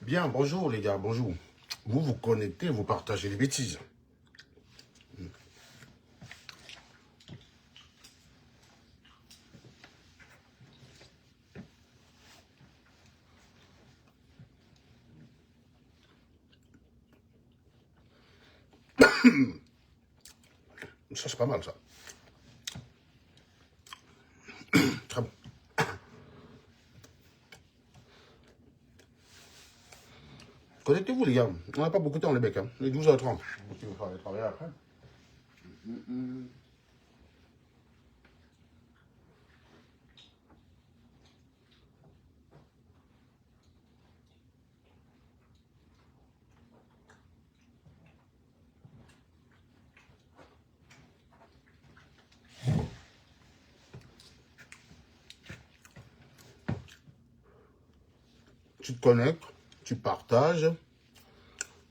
Bien, bonjour les gars, bonjour. Vous vous connectez, vous partagez les bêtises. Ça, c'est pas mal, ça. Très bon. Connectez-vous, les gars. On n'a pas beaucoup de temps, les becs. Hein. Il est 12h30. Si vous allez travailler après. Tu te connectes, tu partages,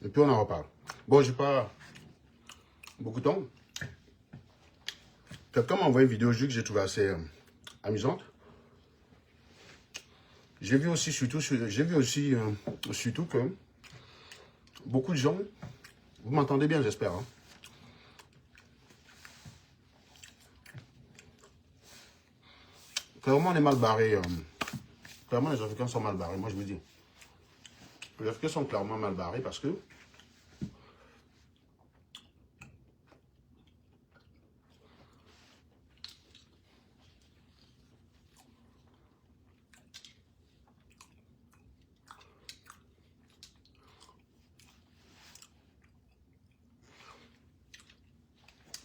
et puis on en reparle. Bon, j'ai pas beaucoup de temps. Quelqu'un m'a envoyé une vidéo que j'ai trouvée assez amusante. J'ai vu aussi surtout que beaucoup de gens, vous m'entendez bien, j'espère. Hein? Clairement, on est mal barré. Clairement, les Africains sont mal barrés. Moi, je me dis, les Africains sont clairement mal barrés parce que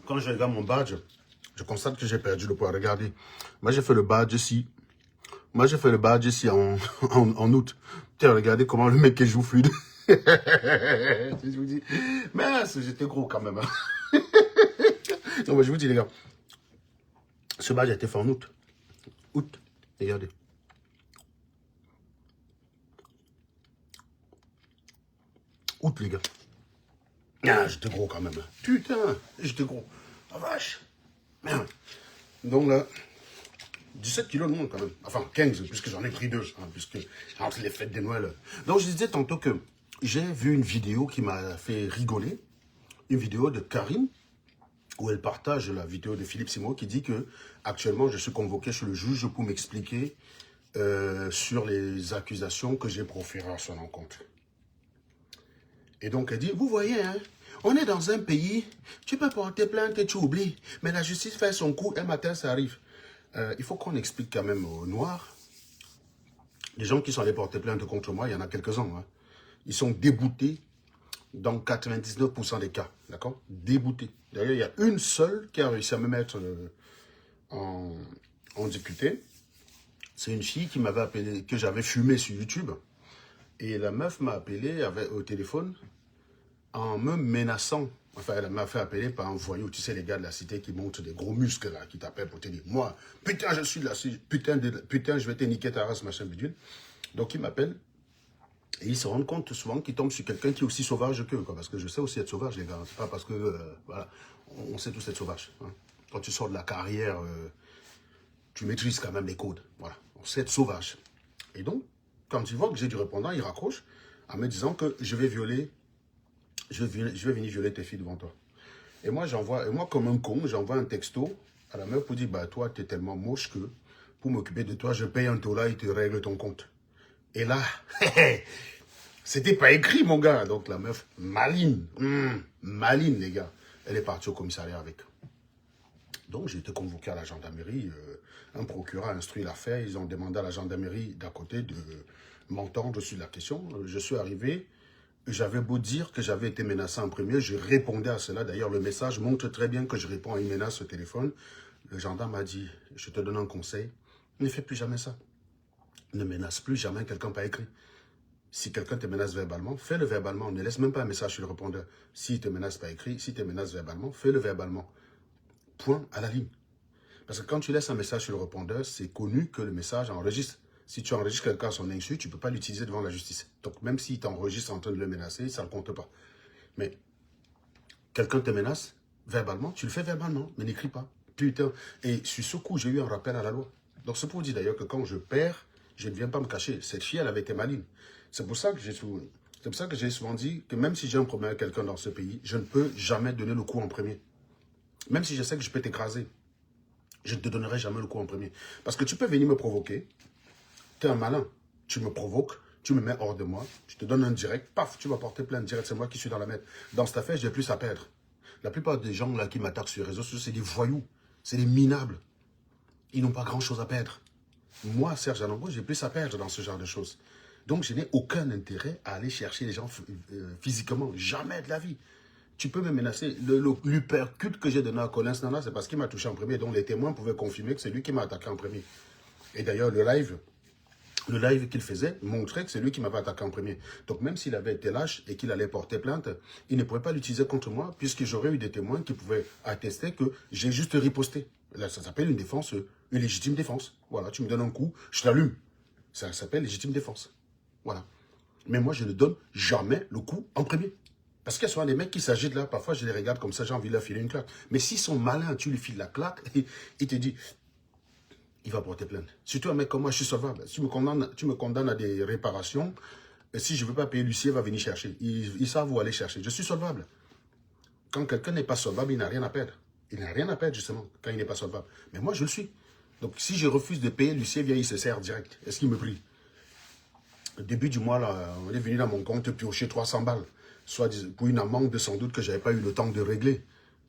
quand je regarde mon badge, je constate que j'ai perdu le poids. Regardez, moi j'ai fait le badge ici. Moi j'ai fait le badge ici en août. Tiens, regardez comment le mec joue fluide. Je vous dis, mais j'étais gros quand même. Hein. Non, mais je vous dis les gars, ce badge a été fait en août. Août, regardez. Août les gars. Ah, j'étais gros quand même. Putain, j'étais gros. La vache. Merde. Donc là, 17 kilos de moins quand même. Enfin, 15, puisque j'en ai pris 2. Hein, puisque entre les fêtes des Noël. Donc je disais tantôt que j'ai vu une vidéo qui m'a fait rigoler. Une vidéo de Karim, où elle partage la vidéo de Philippe Simo qui dit que actuellement je suis convoqué chez le juge pour m'expliquer sur les accusations que j'ai proférées à son encontre. Et donc elle dit, vous voyez, hein, on est dans un pays, tu peux porter plainte et tu oublies, mais la justice fait son coup, un matin ça arrive. Il faut qu'on explique quand même aux Noirs, les gens qui sont allés porter plainte contre moi, il y en a quelques-uns, hein, ils sont déboutés dans 99% des cas, d'accord? Déboutés. D'ailleurs, il y a une seule qui a réussi à me mettre en difficulté. C'est une fille qui m'avait appelé, que j'avais fumé sur YouTube. Et la meuf m'a appelé au téléphone en me menaçant. Enfin, elle m'a fait appeler par un voyou, tu sais, les gars de la cité qui montent des gros muscles là, qui t'appellent pour te dire, moi, putain, je suis là, putain, je vais te niquer ta race, machin bidule. Donc, il m'appelle. Et ils se rendent compte souvent qu'ils tombent sur quelqu'un qui est aussi sauvage qu'eux, parce que je sais aussi être sauvage, les gars. C'est pas parce que, voilà, on sait tous être sauvage. Hein. Quand tu sors de la carrière, tu maîtrises quand même les codes. Voilà, on sait être sauvage. Et donc, quand ils voient que j'ai du répondant, ils raccrochent en me disant que je vais venir violer tes filles devant toi. Et moi, comme un con, j'envoie un texto à la meuf pour dire, bah, toi, tu es tellement moche que pour m'occuper de toi, je paye un taux là et te règle ton compte. Et là, c'était pas écrit, mon gars. Donc la meuf, maline, maline, les gars. Elle est partie au commissariat avec. Donc j'ai été convoqué à la gendarmerie. Un procureur a instruit l'affaire. Ils ont demandé à la gendarmerie d'à côté de m'entendre sur la question. Je suis arrivé. J'avais beau dire que j'avais été menacé en premier. Je répondais à cela. D'ailleurs, le message montre très bien que je réponds à une menace au téléphone. Le gendarme m'a dit, je te donne un conseil. Ne fais plus jamais ça. Ne menace plus jamais quelqu'un par écrit. Si quelqu'un te menace verbalement, fais-le verbalement. Ne laisse même pas un message sur le répondeur. S'il te menace pas écrit, s'il te menace verbalement, fais-le verbalement. Point à la ligne. Parce que quand tu laisses un message sur le répondeur, c'est connu que le message enregistre. Si tu enregistres quelqu'un à son insu, tu ne peux pas l'utiliser devant la justice. Donc même s'il t'enregistre en train de le menacer, ça ne compte pas. Mais quelqu'un te menace verbalement, tu le fais verbalement, mais n'écris pas. Putain. Et sur ce coup, j'ai eu un rappel à la loi. Donc c'est pour dire d'ailleurs que quand je perds, je ne viens pas me cacher. Cette fille, elle avait été maligne. C'est pour ça que j'ai souvent dit que même si j'ai un problème avec quelqu'un dans ce pays, je ne peux jamais donner le coup en premier. Même si je sais que je peux t'écraser, je ne te donnerai jamais le coup en premier. Parce que tu peux venir me provoquer. Tu es un malin. Tu me provoques, tu me mets hors de moi, je te donne un direct, paf, tu vas porter plainte direct, c'est moi qui suis dans la merde. Dans cette affaire, j'ai plus à perdre. La plupart des gens là qui m'attaquent sur les réseaux sociaux, c'est des voyous, c'est des minables. Ils n'ont pas grand-chose à perdre. Moi, Serge Anambo, j'ai plus à perdre dans ce genre de choses. Donc, je n'ai aucun intérêt à aller chercher les gens physiquement. Jamais de la vie. Tu peux me menacer. L'hypercute que j'ai donné à Collins Nana, c'est parce qu'il m'a touché en premier. Donc, les témoins pouvaient confirmer que c'est lui qui m'a attaqué en premier. Et d'ailleurs, le live qu'il faisait montrait que c'est lui qui m'avait attaqué en premier. Donc, même s'il avait été lâche et qu'il allait porter plainte, il ne pourrait pas l'utiliser contre moi, puisque j'aurais eu des témoins qui pouvaient attester que j'ai juste riposté. Là, ça s'appelle une défense, une légitime défense. Voilà, tu me donnes un coup, je t'allume. Ça s'appelle légitime défense. Voilà. Mais moi, je ne donne jamais le coup en premier. Parce qu'il y a souvent des mecs qui s'agitent là, parfois je les regarde comme ça, j'ai envie de leur filer une claque. Mais s'ils sont malins, tu lui files la claque, il te dit, il va porter plainte. Surtout un mec comme moi, je suis solvable. Si tu me condamnes à des réparations, et si je ne veux pas payer, l'huissier va venir chercher. Ils savent où aller chercher. Je suis solvable. Quand quelqu'un n'est pas solvable, il n'a rien à perdre. Il n'a rien à perdre, justement, quand il n'est pas solvable. Mais moi, je le suis. Donc, si je refuse de payer, l'huissier vient, il se sert direct. Est-ce qu'il me prie? Au début du mois, là, on est venu dans mon compte piocher 300 balles. Soit pour une amende, sans doute, que je n'avais pas eu le temps de régler.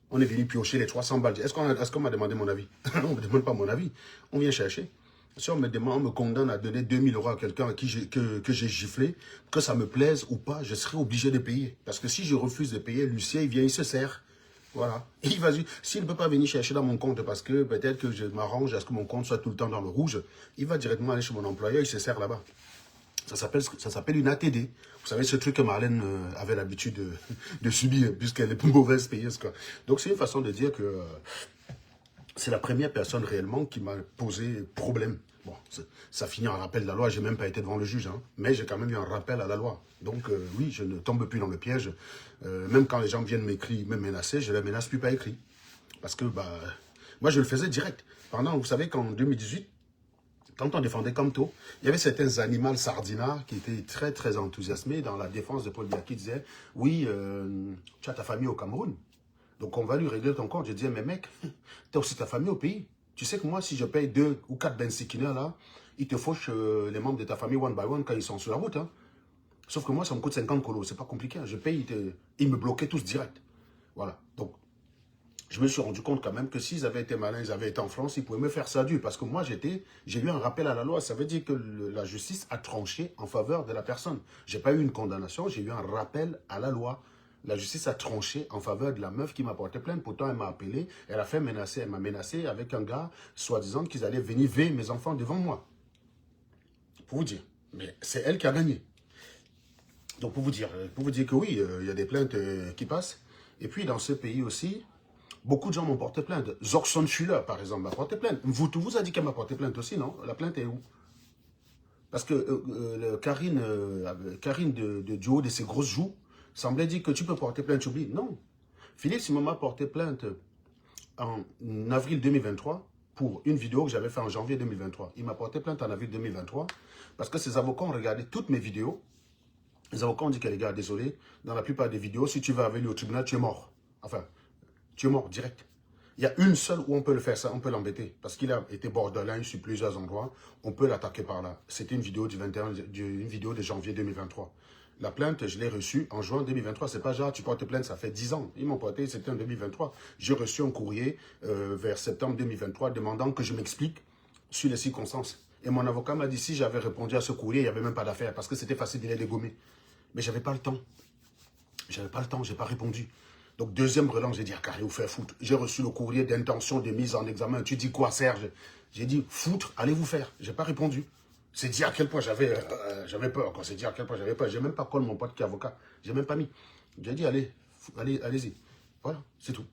On est venu piocher les 300 balles. Est-ce qu'on m'a demandé mon avis? On ne me demande pas mon avis. On vient chercher. Si on me condamne à donner 2000 € à quelqu'un que j'ai giflé, que ça me plaise ou pas, je serai obligé de payer. Parce que si je refuse de payer, l'huissier, il vient, il se sert. Voilà. Et il va dire, s'il ne peut pas venir chercher dans mon compte parce que peut-être que je m'arrange à ce que mon compte soit tout le temps dans le rouge, il va directement aller chez mon employeur, il se sert là-bas. Ça s'appelle une ATD. Vous savez, ce truc que Marlène avait l'habitude de subir, puisqu'elle est plus mauvaise payeuse, quoi. Donc, c'est une façon de dire que c'est la première personne réellement qui m'a posé problème. Bon, ça finit en rappel de la loi, j'ai même pas été devant le juge, hein, mais j'ai quand même eu un rappel à la loi. Donc, oui, je ne tombe plus dans le piège. Même quand les gens viennent m'écrire, me menacer, je ne les menace plus pas écrit. Parce que, bah, moi, je le faisais direct. Pendant, vous savez qu'en 2018, quand on défendait Camto, il y avait certains animaux sardinards qui étaient très, très enthousiasmés dans la défense de Paul Biya qui disaient, oui, tu as ta famille au Cameroun, donc on va lui régler ton compte. Je disais, mais mec, tu as aussi ta famille au pays. Tu sais que moi, si je paye 2 ou 4 bensikina, là, ils te fauchent les membres de ta famille one by one quand ils sont sur la route. Hein. Sauf que moi, ça me coûte 50 colos, c'est pas compliqué. Hein. Je paye, ils me bloquaient tous direct. Voilà, donc je me suis rendu compte quand même que s'ils avaient été malins, ils avaient été en France, ils pouvaient me faire ça dur. Parce que moi, j'ai eu un rappel à la loi. Ça veut dire que la justice a tranché en faveur de la personne. Je n'ai pas eu une condamnation, j'ai eu un rappel à la loi. La justice a tranché en faveur de la meuf qui m'a porté plainte. Pourtant, elle m'a appelé, elle m'a menacé avec un gars, soi-disant qu'ils allaient venir veiller mes enfants devant moi. Pour vous dire. Mais c'est elle qui a gagné. Donc, pour vous dire que oui, il y a des plaintes qui passent. Et puis, dans ce pays aussi, beaucoup de gens m'ont porté plainte. Zorson Schuller, par exemple, m'a porté plainte. Vous a dit qu'elle m'a porté plainte aussi, non? La plainte est où? Parce que Karine du haut de ses grosses joues semblait dire que tu peux porter plainte, tu oublies. Non. Philippe Simon m'a porté plainte en avril 2023 pour une vidéo que j'avais faite en janvier 2023. Il m'a porté plainte en avril 2023 parce que ses avocats ont regardé toutes mes vidéos. Les avocats ont dit que les gars, désolé, dans la plupart des vidéos, si tu vas avec lui au tribunal, tu es mort. Enfin, tu es mort direct. Il y a une seule où on peut le faire ça, on peut l'embêter. Parce qu'il a été borderline sur plusieurs endroits. On peut l'attaquer par là. C'était une vidéo une vidéo de janvier 2023. La plainte, je l'ai reçue en juin 2023. C'est pas genre, tu portes plainte, ça fait 10 ans. Ils m'ont porté, c'était en 2023. J'ai reçu un courrier vers septembre 2023 demandant que je m'explique sur les circonstances. Et mon avocat m'a dit, si j'avais répondu à ce courrier, il n'y avait même pas d'affaire. Parce que c'était facile de les dégommer. Mais j'avais pas le temps. J'avais pas le temps, j'ai pas répondu. Donc, deuxième relance, j'ai dit, carré, vous faire foutre. J'ai reçu le courrier d'intention de mise en examen. Tu dis quoi, Serge? J'ai dit, foutre, allez vous faire. J'ai pas répondu. C'est dire à quel point j'avais peur. C'est dire à quel point j'avais peur. J'ai même pas collé mon pote qui est avocat. J'ai même pas mis. J'ai dit, allez-y. Voilà, c'est tout.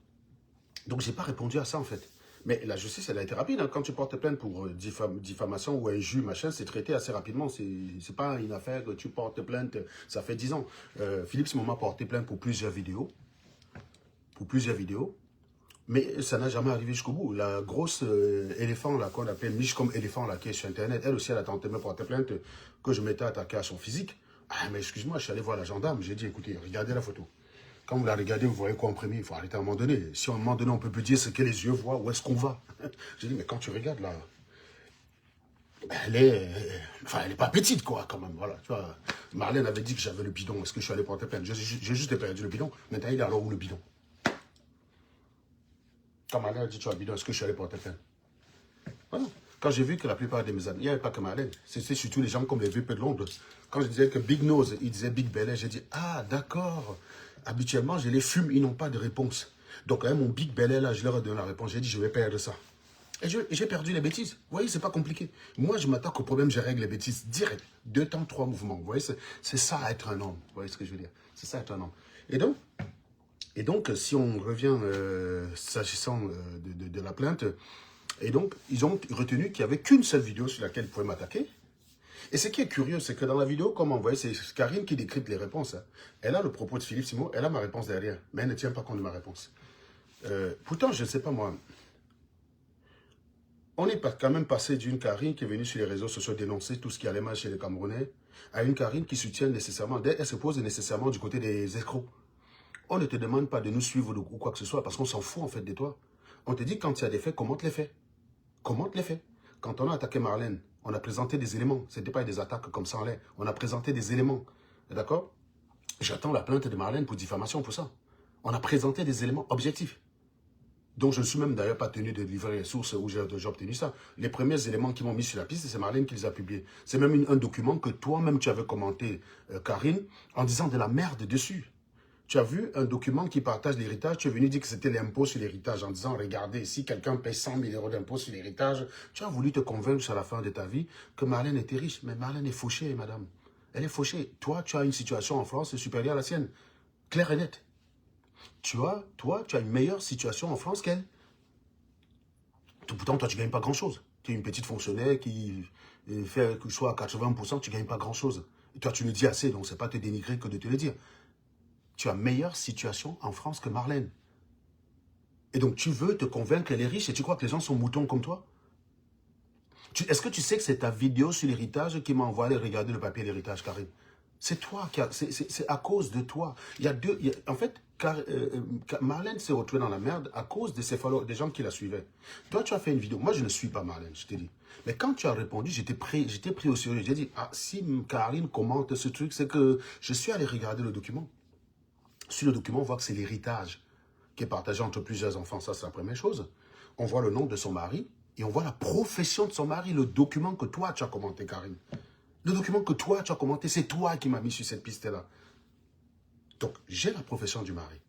Donc, j'ai pas répondu à ça, en fait. Mais la justice, elle a été rapide. Hein. Quand tu portes plainte pour diffamation ou injure, machin, c'est traité assez rapidement. C'est pas une affaire que tu portes plainte, ça fait 10 ans. Philippe Simon m'a porté plainte pour plusieurs vidéos. Mais ça n'a jamais arrivé jusqu'au bout. La grosse éléphant, là, qu'on appelle Mich comme éléphant, là, qui est sur Internet, elle aussi, elle a tenté de me porter plainte que je m'étais attaqué à son physique. Ah, mais excuse-moi, je suis allé voir la gendarme. J'ai dit, écoutez, regardez la photo. Quand vous la regardez, vous voyez quoi en premier? Il faut arrêter à un moment donné. Si à un moment donné, on peut plus dire ce que les yeux voient, où est-ce qu'on va? J'ai dit, mais quand tu regardes, là, ben, elle est pas petite, quoi, quand même. Voilà, tu vois. Marlène avait dit que j'avais le bidon. Est-ce que je suis allé porter plainte? J'ai juste perdu le bidon. Maintenant, il est alors où le bidon? Quand Marlène a dit tu as un bidon, est-ce que je suis allé porter plainte? Voilà. Quand j'ai vu que la plupart de mes amis, il n'y avait pas que Marlène, c'était surtout les gens comme les VP de Londres. Quand je disais que Big Nose, il disait Big Belly, j'ai dit, ah d'accord, habituellement je les fume, ils n'ont pas de réponse. Donc là, mon Big Belly, là, je leur ai donné la réponse, j'ai dit, je vais perdre ça. Et j'ai perdu les bêtises. Vous voyez, c'est pas compliqué. Moi, je m'attaque au problème, je règle les bêtises direct. 2 temps, 3 mouvements. Vous voyez, c'est ça être un homme. Vous voyez ce que je veux dire? C'est ça être un homme. Et donc, si on revient s'agissant de la plainte, et donc, ils ont retenu qu'il n'y avait qu'une seule vidéo sur laquelle ils pouvaient m'attaquer. Et ce qui est curieux, c'est que dans la vidéo, comme on voit, c'est Karine qui décrypte les réponses. Hein. Elle a le propos de Philippe Simon, elle a ma réponse derrière, mais elle ne tient pas compte de ma réponse. Pourtant, je ne sais pas moi, on est quand même passé d'une Karine qui est venue sur les réseaux sociaux dénoncer tout ce qui allait mal chez les Camerounais, à une Karine qui soutient nécessairement, elle se pose nécessairement du côté des escrocs. On ne te demande pas de nous suivre ou quoi que ce soit, parce qu'on s'en fout en fait de toi. On te dit quand il y a des faits, comment tu les fais? Comment tu les fais? Quand on a attaqué Marlène, on a présenté des éléments. Ce n'était pas des attaques comme ça en l'air. On a présenté des éléments. D'accord? J'attends la plainte de Marlène pour diffamation pour ça. On a présenté des éléments objectifs. Donc, je ne suis même d'ailleurs pas tenu de livrer les sources où j'ai obtenu ça. Les premiers éléments qui m'ont mis sur la piste, c'est Marlène qui les a publiés. C'est même un document que toi-même tu avais commenté, Karine, en disant de la merde dessus. Tu as vu un document qui partage l'héritage, tu es venu dire que c'était l'impôt sur l'héritage en disant, regardez, si quelqu'un paye 100 000 € d'impôt sur l'héritage, tu as voulu te convaincre à la fin de ta vie que Marlène était riche. Mais Marlène est fauchée, madame. Elle est fauchée. Toi, tu as une situation en France supérieure à la sienne. Claire et nette. Toi, tu as une meilleure situation en France qu'elle. Pourtant, toi, tu ne gagnes pas grand-chose. Tu es une petite fonctionnaire qui fait que soit à 80%, tu ne gagnes pas grand-chose. Et toi, tu le dis assez, donc ce n'est pas te dénigrer que de te le dire. Tu as meilleure situation en France que Marlène. Et donc, tu veux te convaincre qu'elle est riche et tu crois que les gens sont moutons comme toi? Est-ce que tu sais que c'est ta vidéo sur l'héritage qui m'a envoyé regarder le papier d'héritage, Karine? C'est toi qui c'est à cause de toi. En fait, Marlène s'est retrouvée dans la merde à cause de des gens qui la suivaient. Toi, tu as fait une vidéo. Moi, je ne suis pas Marlène, je t'ai dit. Mais quand tu as répondu, j'étais pris au sérieux. J'ai dit, ah, si Karine commente ce truc, c'est que je suis allé regarder le document. Sur le document, on voit que c'est l'héritage qui est partagé entre plusieurs enfants. Ça, c'est la première chose. On voit le nom de son mari et on voit la profession de son mari, le document que toi, tu as commenté, Karine. Le document que toi, tu as commenté, c'est toi qui m'as mis sur cette piste-là. Donc, j'ai la profession du mari.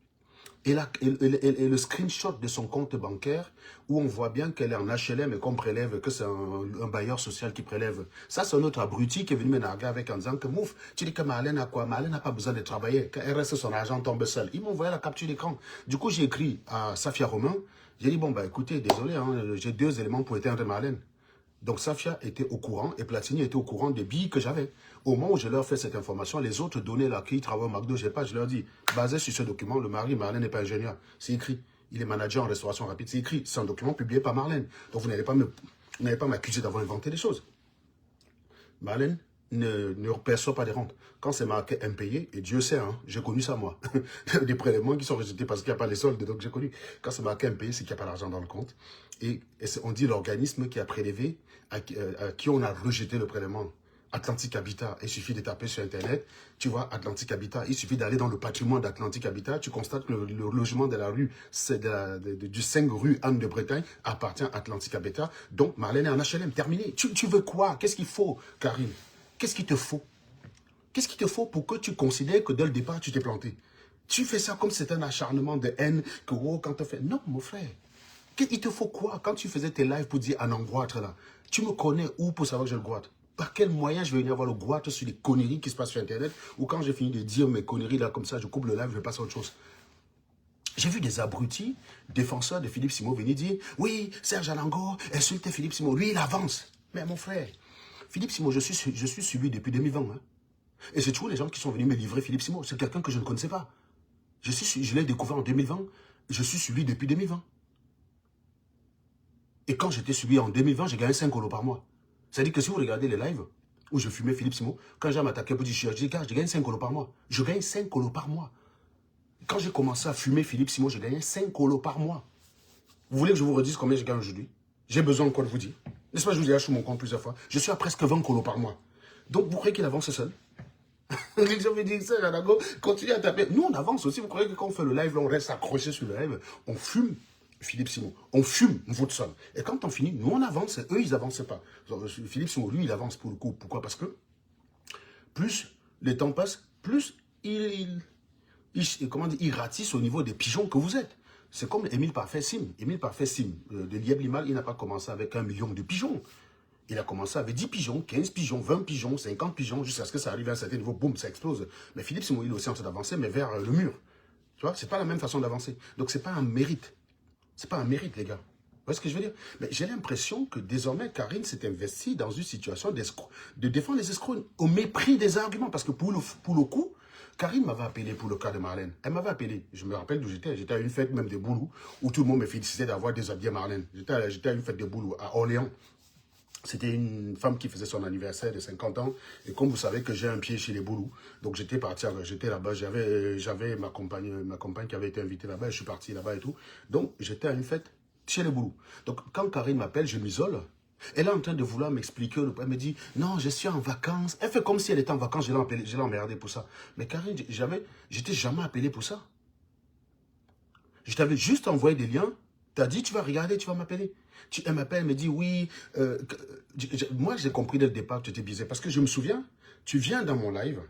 Et le screenshot de son compte bancaire, où on voit bien qu'elle est en HLM et qu'on prélève, que c'est un bailleur social qui prélève. Ça, c'est un autre abruti qui est venu me narguer avec en disant que, mouf, tu dis que Marlène a quoi? Marlène n'a pas besoin de travailler. Quand elle reste, son argent tombe seul. Il m'a envoyé la capture d'écran. Du coup, j'ai écrit à Safia Romain. J'ai dit, bon, bah écoutez, désolé, hein, j'ai 2 éléments pour éteindre Marlène. Donc, Safia était au courant et Platini était au courant des billes que j'avais. Au moment où je leur fais cette information, les autres données là, qui travaillent au McDo, je leur dis, basé sur ce document, le mari, Marlène n'est pas ingénieur. C'est écrit. Il est manager en restauration rapide. C'est écrit. C'est un document publié par Marlène. Donc, vous n'allez pas m'accuser d'avoir inventé des choses. Marlène ne perçoit pas des rentes. Quand c'est marqué impayé, et Dieu sait, hein, j'ai connu ça moi, des prélèvements qui sont rejetés parce qu'il n'y a pas les soldes, donc j'ai connu. Quand c'est marqué impayé, c'est qu'il n'y a pas d'argent dans le compte. Et on dit l'organisme qui a prélevé, à qui on a rejeté le prélèvement. Atlantic Habitat, il suffit de taper sur Internet, tu vois, Atlantic Habitat, il suffit d'aller dans le patrimoine d'Atlantic Habitat, tu constates que le logement de la rue, du 5 rue Anne de Bretagne, appartient à Atlantic Habitat, donc Marlène est en HLM, terminé. Tu veux quoi? Qu'est-ce qu'il faut, Karine? Qu'est-ce qu'il te faut? Qu'est-ce qu'il te faut pour que tu considères que dès le départ, tu t'es planté? Tu fais ça comme si c'était un acharnement de haine, que oh, quand tu fais... Non, mon frère. Il te faut quoi? Quand tu faisais tes lives pour dire un angoître là, tu me connais où pour savoir que je le goitre? Par quel moyen je vais venir avoir le goût sur les conneries qui se passent sur Internet, ou quand j'ai fini de dire mes conneries là comme ça, je coupe le live, je passe à autre chose. J'ai vu des abrutis, défenseurs de Philippe Simon venir dire, oui, Serge Alango insulte Philippe Simon, lui il avance. Mais mon frère, Philippe Simon, je suis suivi depuis 2020. Hein. Et c'est toujours les gens qui sont venus me livrer Philippe Simon. C'est quelqu'un que je ne connaissais pas. Je l'ai découvert en 2020. Je suis suivi depuis 2020. Et quand j'étais suivi en 2020, j'ai gagné 5 € par mois. C'est-à-dire que si vous regardez les lives où je fumais Philippe Simon, quand j'ai m'attaqué pour dire, je dis, gars, j'ai gagné 5 € par mois. Je gagne 5 € par mois. Quand j'ai commencé à fumer Philippe Simon, j'ai gagné 5 € par mois. Vous voulez que je vous redise combien je gagne aujourd'hui? J'ai besoin encore de vous dire. N'est-ce pas, je vous ai acheté mon compte plusieurs fois. Je suis à presque 20 € par mois. Donc, vous croyez qu'il avance seul? Les gens me disent ça, Janago, continue à taper. Nous, on avance aussi. Vous croyez que quand on fait le live, là, on reste accroché sur le live, on fume Philippe Simon. On fume Woodson. Et quand on finit, nous, on avance. Eux, ils n'avancent pas. Philippe Simon, lui, il avance pour le coup. Pourquoi? Parce que plus les temps passent, plus comment dire, il ratisse au niveau des pigeons que vous êtes. C'est comme Émile Parfait Sim. Émile Parfait Sim, de Lièvre-Limal, il n'a pas commencé avec 1 million de pigeons. Il a commencé avec 10 pigeons, 15 pigeons, 20 pigeons, 50 pigeons, jusqu'à ce que ça arrive à un certain niveau, boum, ça explose. Mais Philippe Simon, il est aussi en train d'avancer, mais vers le mur. Tu vois, c'est pas la même façon d'avancer. Donc, c'est pas un mérite. C'est pas un mérite, les gars. Vous voyez ce que je veux dire? Mais j'ai l'impression que désormais, Karine s'est investie dans une situation de défendre les escrocs au mépris des arguments. Parce que pour le coup, Karine m'avait appelé pour le cas de Marlène. Elle m'avait appelé. Je me rappelle d'où j'étais. J'étais à une fête même de Boulou, où tout le monde me félicitait d'avoir déshabillé Marlène. J'étais à une fête de Boulou, à Orléans. C'était une femme qui faisait son anniversaire de 50 ans. Et comme vous savez que j'ai un pied chez les Boulous, donc j'étais parti, j'étais là-bas, j'avais ma compagne qui avait été invitée là-bas, et je suis parti là-bas et tout. Donc j'étais à une fête chez les Boulous. Donc quand Karine m'appelle, je m'isole. Elle est en train de vouloir m'expliquer, elle me dit, non, je suis en vacances. Elle fait comme si elle était en vacances, je l'ai emmerdée pour ça. Mais Karine, j'étais jamais appelé pour ça. Je t'avais juste envoyé des liens. Tu as dit, tu vas regarder, tu vas m'appeler. Elle m'appelle, elle me dit, oui. Moi, j'ai compris dès le départ que tu étais biaisé. Parce que je me souviens, tu viens dans mon live.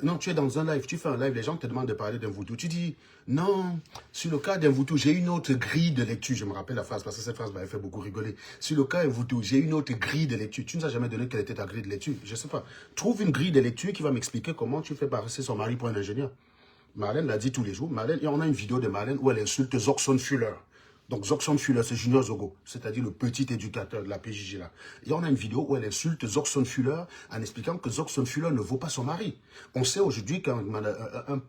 Non, tu es dans un live. Tu fais un live, les gens te demandent de parler d'un voodoo. Tu dis, non, sur le cas d'un voodoo, j'ai une autre grille de lecture. Je me rappelle la phrase, parce que cette phrase m'avait fait beaucoup rigoler. Sur le cas d'un voodoo, j'ai une autre grille de lecture. Tu ne nous as jamais donné quelle était ta grille de lecture. Je ne sais pas. Trouve une grille de lecture qui va m'expliquer comment tu fais passer son mari pour un ingénieur. Marlène l'a dit tous les jours. Marlène, et on a une vidéo de Marlène où elle insulte Zorkson Fuller. Donc Zorkson Fuller, c'est Junior Zogo, c'est-à-dire le petit éducateur de la PJJ là. Et on a une vidéo où elle insulte Zorkson Fuller en expliquant que Zorkson Fuller ne vaut pas son mari. On sait aujourd'hui qu'un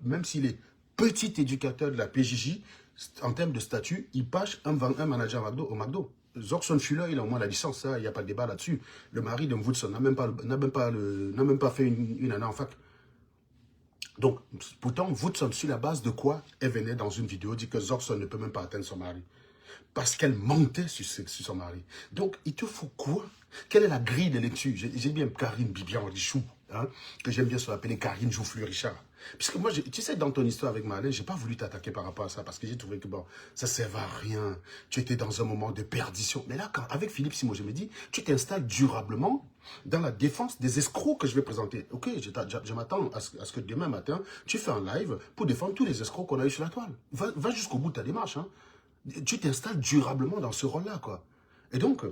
même s'il est petit éducateur de la PJJ, en termes de statut, il passe un manager au McDo. Zorkson Fuller, il a au moins la licence, il n'y a pas de débat là-dessus. Le mari de Woodson n'a même pas fait une année en fac. Donc, pourtant, Woodson, sur la base de quoi elle venait dans une vidéo dire que Zorkson ne peut même pas atteindre son mari. Parce qu'elle mentait sur son mari. Donc, il te faut quoi? Quelle est la grille de lecture? J'ai bien Karine Bibian Richou, hein, que j'aime bien se appeler Karine Joufflu Richard. Puisque moi, tu sais, dans ton histoire avec Marlène, je n'ai pas voulu t'attaquer par rapport à ça, parce que j'ai trouvé que, bon, ça ne servait à rien. Tu étais dans un moment de perdition. Mais là, avec Philippe Simon, je me dis, tu t'installes durablement dans la défense des escrocs que je vais présenter. Ok, je m'attends à ce que demain matin, tu fais un live pour défendre tous les escrocs qu'on a eu sur la toile. Va jusqu'au bout de ta démarche, hein. Tu t'installes durablement dans ce rôle-là, quoi. Et donc,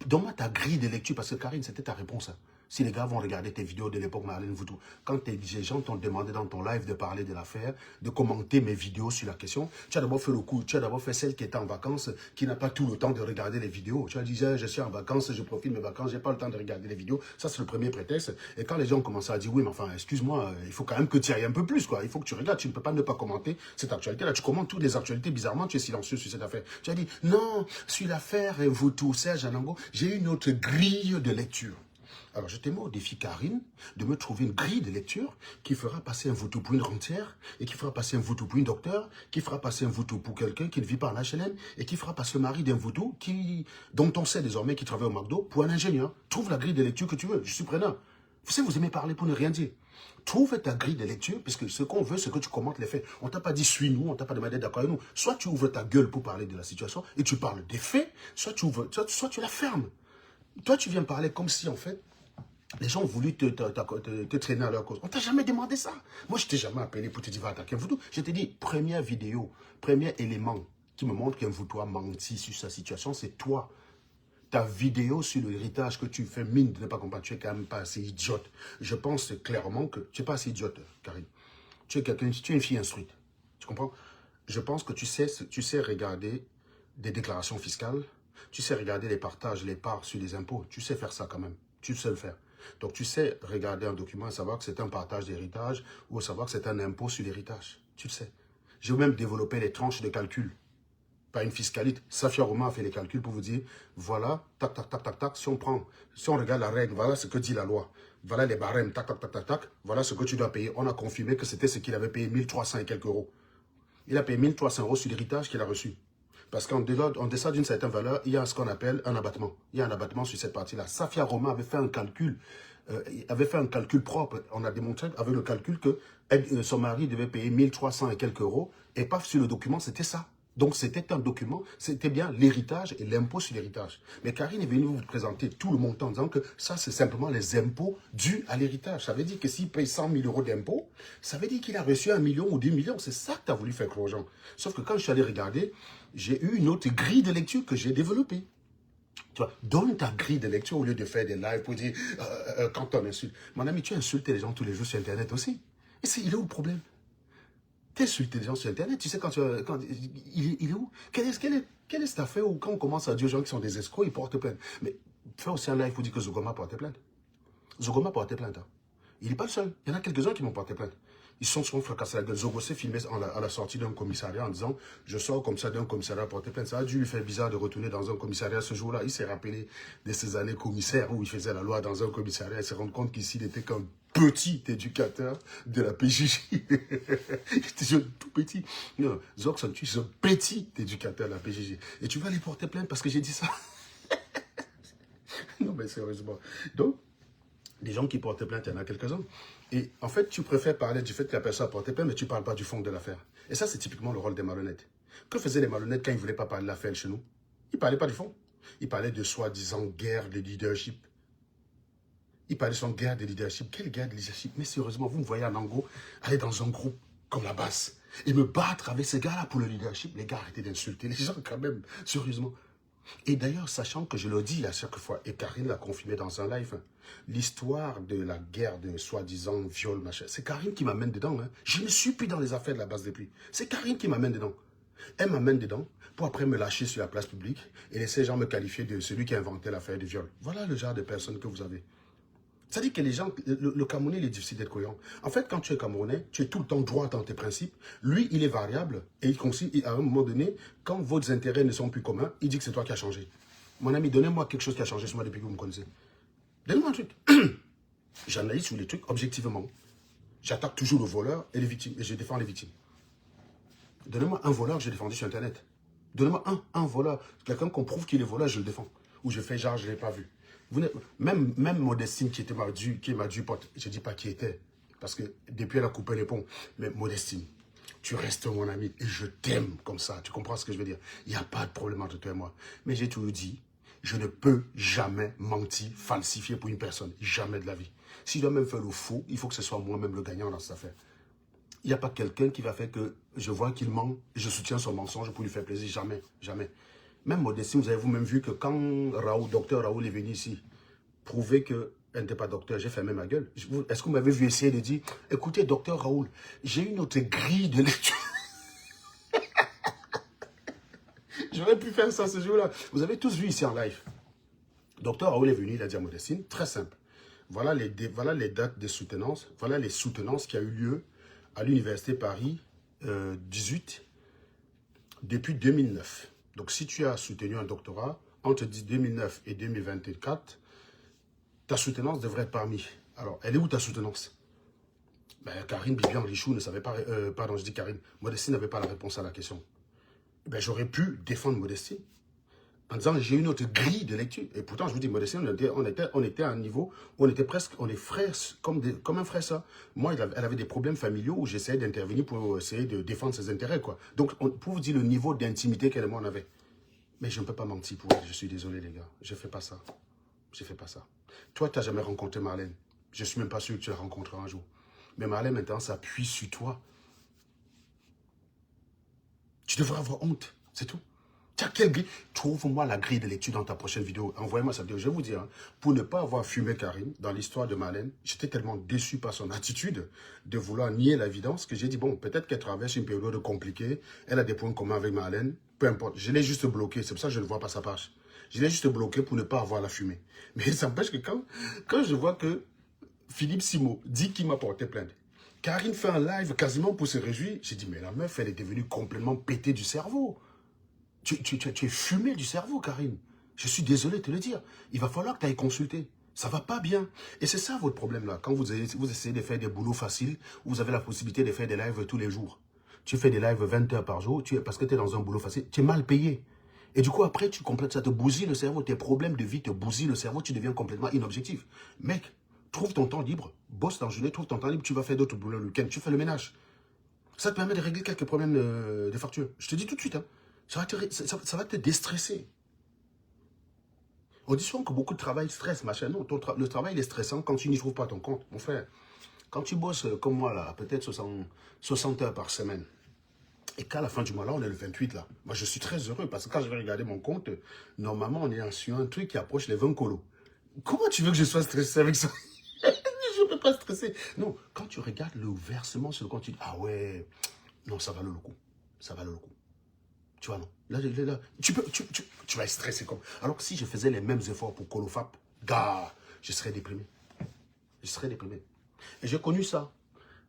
donne-moi ta grille de lecture, parce que Karine, c'était ta réponse. Hein. Si les gars vont regarder tes vidéos de l'époque Marlène Voudou, quand les gens t'ont demandé dans ton live de parler de l'affaire, de commenter mes vidéos sur la question, tu as d'abord fait le coup, tu as d'abord fait celle qui était en vacances, qui n'a pas tout le temps de regarder les vidéos. Tu as dit, je suis en vacances, je profite de mes vacances, j'ai pas le temps de regarder les vidéos. Ça, c'est le premier prétexte. Et quand les gens ont commencé à dire, oui, mais enfin, excuse-moi, il faut quand même que tu ailles un peu plus, quoi. Il faut que tu regardes, tu ne peux pas ne pas commenter cette actualité-là. Tu commentes toutes les actualités, bizarrement, tu es silencieux sur cette affaire. Tu as dit, non, sur l'affaire Voudou, Serge Alango, j'ai une autre grille de lecture. Alors, je te mets au défi, Karine, de me trouver une grille de lecture qui fera passer un voodoo pour une rentière, et qui fera passer un voodoo pour une docteur, qui fera passer un voodoo pour quelqu'un qui ne vit pas en HLM, et qui fera passer le mari d'un voodoo dont on sait désormais qu'il travaille au McDo pour un ingénieur. Trouve la grille de lecture que tu veux, je suis preneur. Vous savez, vous aimez parler pour ne rien dire. Trouve ta grille de lecture, puisque ce qu'on veut, c'est que tu commentes les faits. On ne t'a pas dit suis-nous, on ne t'a pas demandé d'accord avec nous. Soit tu ouvres ta gueule pour parler de la situation, et tu parles des faits, soit tu la fermes. Toi, tu viens parler comme si, en fait, les gens ont voulu te traîner à leur cause. On t'a jamais demandé ça. Moi, je t'ai jamais appelé pour te dire va attaquer un voodoo. Je t'ai dit, première vidéo, premier élément qui me montre qu'un voodoo a menti sur sa situation, c'est toi. ta vidéo sur l'héritage que tu fais mine de ne pas comprendre, tu es quand même pas assez idiote. Je pense clairement que tu n'es pas assez idiote, Karine. Tu es une fille instruite. Tu comprends? Je pense que tu sais regarder des déclarations fiscales, tu sais regarder les partages, les parts sur les impôts. Tu sais faire ça quand même. Tu sais le faire. Donc tu sais regarder un document et savoir que c'est un partage d'héritage ou savoir que c'est un impôt sur l'héritage. Tu le sais. J'ai même développé les tranches de calcul. Pas une fiscalite. Safia Roman a fait les calculs pour vous dire, voilà, tac, tac, tac, tac, tac, si on regarde la règle, voilà ce que dit la loi. Voilà les barèmes, tac, tac, tac, tac, tac, voilà ce que tu dois payer. On a confirmé que c'était ce qu'il avait payé, 1300 et quelques euros. Il a payé 1300 euros sur l'héritage qu'il a reçu. Parce qu'en deçà d'une certaine valeur, il y a ce qu'on appelle un abattement. Il y a un abattement sur cette partie-là. Safia Roman avait fait un calcul propre. On a démontré avec le calcul que son mari devait payer 1300 et quelques euros. Et paf, sur le document, c'était ça. Donc, c'était un document, c'était bien l'héritage et l'impôt sur l'héritage. Mais Karine est venue vous présenter tout le montant en disant que ça, c'est simplement les impôts dus à l'héritage. Ça veut dire que s'il paye 100 000 euros d'impôts, ça veut dire qu'il a reçu 1 million ou 2 millions. C'est ça que tu as voulu faire croire aux gens. Sauf que quand je suis allé regarder, j'ai eu une autre grille de lecture que j'ai développée. Tu vois, donne ta grille de lecture au lieu de faire des lives pour dire quand on insulte. Mon ami, tu insultes les gens tous les jours sur Internet aussi. Et il est où le problème? Tu insultes les gens sur Internet, tu sais il est où? Quelle est cette affaire où quand on commence à dire aux gens qui sont des escrocs, ils portent plainte? Mais fais aussi un live pour dire que Zogoma porte plainte. Zogoma porte plainte. Hein. Il n'est pas le seul. Il y en a quelques-uns qui m'ont porté plainte. Ils sont souvent fracassés la gueule. Zogo s'est filmé à la sortie d'un commissariat en disant « Je sors comme ça d'un commissariat porté plainte ». Ça a dû lui faire bizarre de retourner dans un commissariat ce jour-là. Il s'est rappelé de ces années commissaires où il faisait la loi dans un commissariat. Il s'est rendu compte qu'ici, il était qu'un petit éducateur de la PJJ. Il était tout petit. Non, Zogson, tu es un petit éducateur de la PJJ. Et tu vas aller porter plainte parce que j'ai dit ça. Non, mais sérieusement. Donc, des gens qui portent plainte, il y en a quelques-uns. Et en fait, tu préfères parler du fait que la personne a porté plainte, mais tu ne parles pas du fond de l'affaire. Et ça, c'est typiquement le rôle des malhonnêtes. Que faisaient les malhonnêtes quand ils ne voulaient pas parler de l'affaire chez nous? Ils ne parlaient pas du fond. Ils parlaient de soi-disant guerre de leadership. Ils parlaient de son guerre de leadership. Quelle guerre de leadership? Mais sérieusement, vous me voyez en Ango aller dans un groupe comme la basse et me battre avec ces gars-là pour le leadership. Les gars, arrêtez d'insulter les gens quand même, sérieusement. Et d'ailleurs, sachant que je le dis à chaque fois, et Karine l'a confirmé dans un live, l'histoire de la guerre de soi-disant viol, machin, c'est Karine qui m'amène dedans. Hein. Je ne suis plus dans les affaires de la base des pluies. C'est Karine qui m'amène dedans. Elle m'amène dedans pour après me lâcher sur la place publique et laisser les gens me qualifier de celui qui a inventé l'affaire du viol. Voilà le genre de personnes que vous avez. Ça dit que les gens, le Camerounais, il est difficile d'être cohérent. En fait, quand tu es Camerounais, tu es tout le temps droit dans tes principes. Lui, il est variable et il considère, à un moment donné, quand vos intérêts ne sont plus communs, il dit que c'est toi qui as changé. Mon ami, donnez-moi quelque chose qui a changé sur moi depuis que vous me connaissez. Donnez-moi un truc. J'analyse sur les trucs objectivement. J'attaque toujours le voleur et les victimes. Et je défends les victimes. Donnez-moi un voleur que j'ai défendu sur Internet. Donnez-moi un voleur. Quelqu'un qu'on prouve qu'il est voleur, je le défends. Ou je fais genre, je ne l'ai pas vu. Même Modestine qui m'a dû porte, je ne dis pas qui était, parce que depuis elle a coupé les ponts, mais Modestine, tu restes mon ami et je t'aime comme ça, tu comprends ce que je veux dire? Il n'y a pas de problème entre toi et moi. Mais j'ai toujours dit, je ne peux jamais mentir, falsifier pour une personne, jamais de la vie. Si je dois même faire le faux, il faut que ce soit moi-même le gagnant dans cette affaire. Il n'y a pas quelqu'un qui va faire que je vois qu'il ment et je soutiens son mensonge pour lui faire plaisir, jamais, jamais. Même Modestine, vous avez vous-même vu que quand docteur Raoul est venu ici, prouver qu'elle n'était pas docteur, j'ai fermé ma gueule. Est-ce que vous m'avez vu essayer de dire, écoutez, docteur Raoul, j'ai une autre grille de lecture. J'aurais pu faire ça ce jour-là. Vous avez tous vu ici en live. Docteur Raoul est venu, il a dit à Modestine, très simple. Voilà les dates de soutenance, voilà les soutenances qui a eu lieu à l'Université Paris 18 depuis 2009. Donc, si tu as soutenu un doctorat entre 2009 et 2024, ta soutenance devrait être parmi. Alors, elle est où ta soutenance? Ben, Karine Bibian Richou ne savait pas, pardon, je dis Karine, Modestine n'avait pas la réponse à la question. Ben, j'aurais pu défendre Modestine en disant j'ai une autre grille de lecture. Et pourtant, je vous dis, Modestine, on était à un niveau où on est frères, comme un frère ça. Moi, elle avait des problèmes familiaux où j'essayais d'intervenir pour essayer de défendre ses intérêts, quoi. Donc, pour vous dire le niveau d'intimité qu'elle et moi on avait. Mais je ne peux pas mentir pour elle, je suis désolé les gars, je ne fais pas ça. Je ne fais pas ça. Toi, tu n'as jamais rencontré Marlène. Je ne suis même pas sûr que tu la rencontreras un jour. Mais Marlène, maintenant, s'appuie sur toi. Tu devrais avoir honte, c'est tout. Tiens, quelle grille? Trouve-moi la grille de lecture dans ta prochaine vidéo. Envoyez-moi ça vidéo. Je vais vous dire, hein, pour ne pas avoir fumé Karine dans l'histoire de Marlène, j'étais tellement déçu par son attitude de vouloir nier l'évidence que j'ai dit, bon, peut-être qu'elle traverse une période compliquée, elle a des points communs avec Marlène, peu importe. Je l'ai juste bloqué, c'est pour ça que je ne vois pas sa page. Je l'ai juste bloqué pour ne pas avoir la fumée. Mais ça empêche que quand je vois que Philippe Simo dit qu'il m'a porté plainte, Karine fait un live quasiment pour se réjouir, j'ai dit, mais la meuf, elle est devenue complètement pétée du cerveau. Tu es fumé du cerveau, Karine. Je suis désolé de te le dire. Il va falloir que tu ailles consulter. Ça va pas bien. Et c'est ça votre problème là. Quand vous essayez de faire des boulots faciles, vous avez la possibilité de faire des lives tous les jours. Tu fais des lives 20 heures par jour, parce que tu es dans un boulot facile, tu es mal payé. Et du coup, après, tu complètes, ça te bousille le cerveau. Tes problèmes de vie te bousillent le cerveau, tu deviens complètement inobjectif. Mec, trouve ton temps libre, bosse dans la journée, trouve ton temps libre, tu vas faire d'autres boulots le week-end, tu fais le ménage. Ça te permet de régler quelques problèmes de facture. Je te dis tout de suite, hein. Ça va te déstresser. On dit souvent que beaucoup de travail stresse, machin. Non, le travail il est stressant quand tu n'y trouves pas ton compte. Mon frère, quand tu bosses comme moi, là, peut-être 60 heures par semaine, et qu'à la fin du mois, là, on est le 28, là. Moi, je suis très heureux parce que quand je vais regarder mon compte, normalement, on est sur un truc qui approche les 20 colos. Comment tu veux que je sois stressé avec ça? Je ne peux pas stresser. Non, quand tu regardes le versement sur le compte, tu dis, ah ouais, non, ça vaut le coup. Ça vaut le coup. Tu vois, non. Là, tu vas être stressé comme... Alors que si je faisais les mêmes efforts pour Colofap, gars, je serais déprimé. Je serais déprimé. Et j'ai connu ça.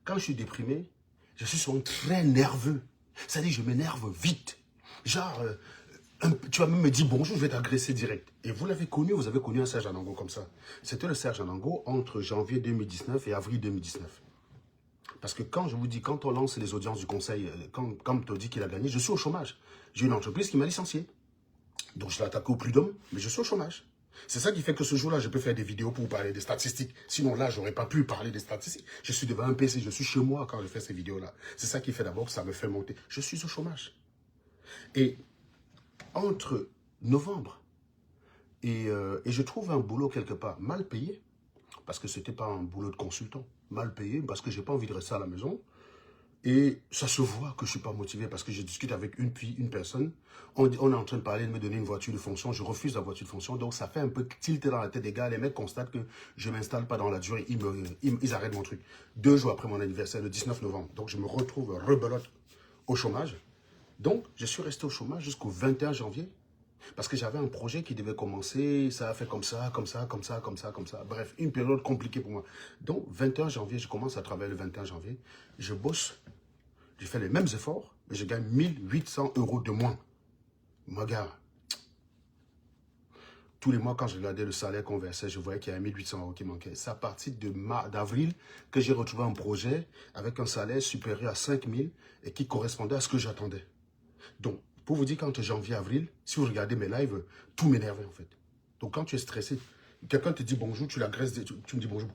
Quand je suis déprimé, je suis souvent très nerveux. C'est-à-dire, je m'énerve vite. Genre, tu vas même me dire bonjour, je vais t'agresser direct. Et vous l'avez connu, vous avez connu un Serge Anango comme ça. C'était le Serge Anango entre janvier 2019 et avril 2019. Parce que quand je vous dis, quand on lance les audiences du conseil, quand on te dit qu'il a gagné, je suis au chômage. J'ai une entreprise qui m'a licencié. Donc je l'ai attaqué au prud'homme, mais je suis au chômage. C'est ça qui fait que ce jour-là, je peux faire des vidéos pour vous parler des statistiques. Sinon là, je n'aurais pas pu parler des statistiques. Je suis devant un PC, je suis chez moi quand je fais ces vidéos-là. C'est ça qui fait d'abord que ça me fait monter. Je suis au chômage. Et entre novembre et je trouve un boulot quelque part mal payé, parce que ce n'était pas un boulot de consultant, mal payé, parce que je n'ai pas envie de rester à la maison. Et ça se voit que je ne suis pas motivé parce que je discute avec une personne. On est en train de parler de me donner une voiture de fonction. Je refuse la voiture de fonction. Donc, ça fait un peu tilter dans la tête des gars. Les mecs constatent que je ne m'installe pas dans la durée. Ils arrêtent mon truc. 2 jours après mon anniversaire, le 19 novembre. Donc, je me retrouve rebelote au chômage. Donc, je suis resté au chômage jusqu'au 21 janvier. Parce que j'avais un projet qui devait commencer, ça a fait comme ça, comme ça, comme ça, comme ça, comme ça. Bref, une période compliquée pour moi. Donc, 21 janvier, je commence à travailler le 21 janvier. Je bosse, je fais les mêmes efforts, mais je gagne 1800 € de moins. Moi, gars, tous les mois, quand je regardais le salaire qu'on versait, je voyais qu'il y avait 1800 € qui manquaient. C'est à partir d'avril que j'ai retrouvé un projet avec un salaire supérieur à 5000 et qui correspondait à ce que j'attendais. Donc, pour vous dire, qu'entre janvier et avril, si vous regardez mes lives, tout m'énervait en fait. Donc quand tu es stressé, quelqu'un te dit bonjour, tu l'agresses, tu me dis bonjour.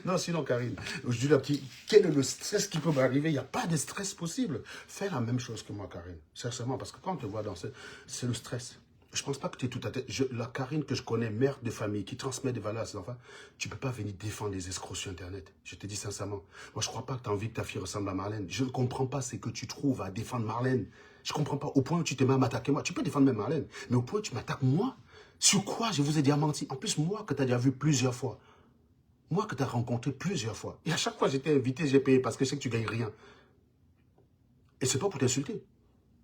Non, sinon Karine, je dis là, quel est le stress qui peut m'arriver? Il n'y a pas de stress possible. Fais la même chose que moi, Karine. Sincèrement, parce que quand on te voit danser, c'est le stress. Je ne pense pas que tu es tout à tête. La Karine que je connais, mère de famille, qui transmet des valeurs à ses enfants, tu ne peux pas venir défendre les escrocs sur Internet. Je te dis sincèrement. Moi, je ne crois pas que tu as envie que ta fille ressemble à Marlène. Je ne comprends pas ce que tu trouves à défendre Marlène. Je ne comprends pas. Au point où tu te mets à m'attaquer moi. Tu peux défendre même Marlène. Mais au point où tu m'attaques moi, sur quoi je vous ai déjà menti? En plus, moi que tu as déjà vu plusieurs fois. Moi que tu as rencontré plusieurs fois. Et à chaque fois, j'étais invité, j'ai payé parce que je sais que tu ne gagnes rien. Et ce n'est pas pour t'insulter.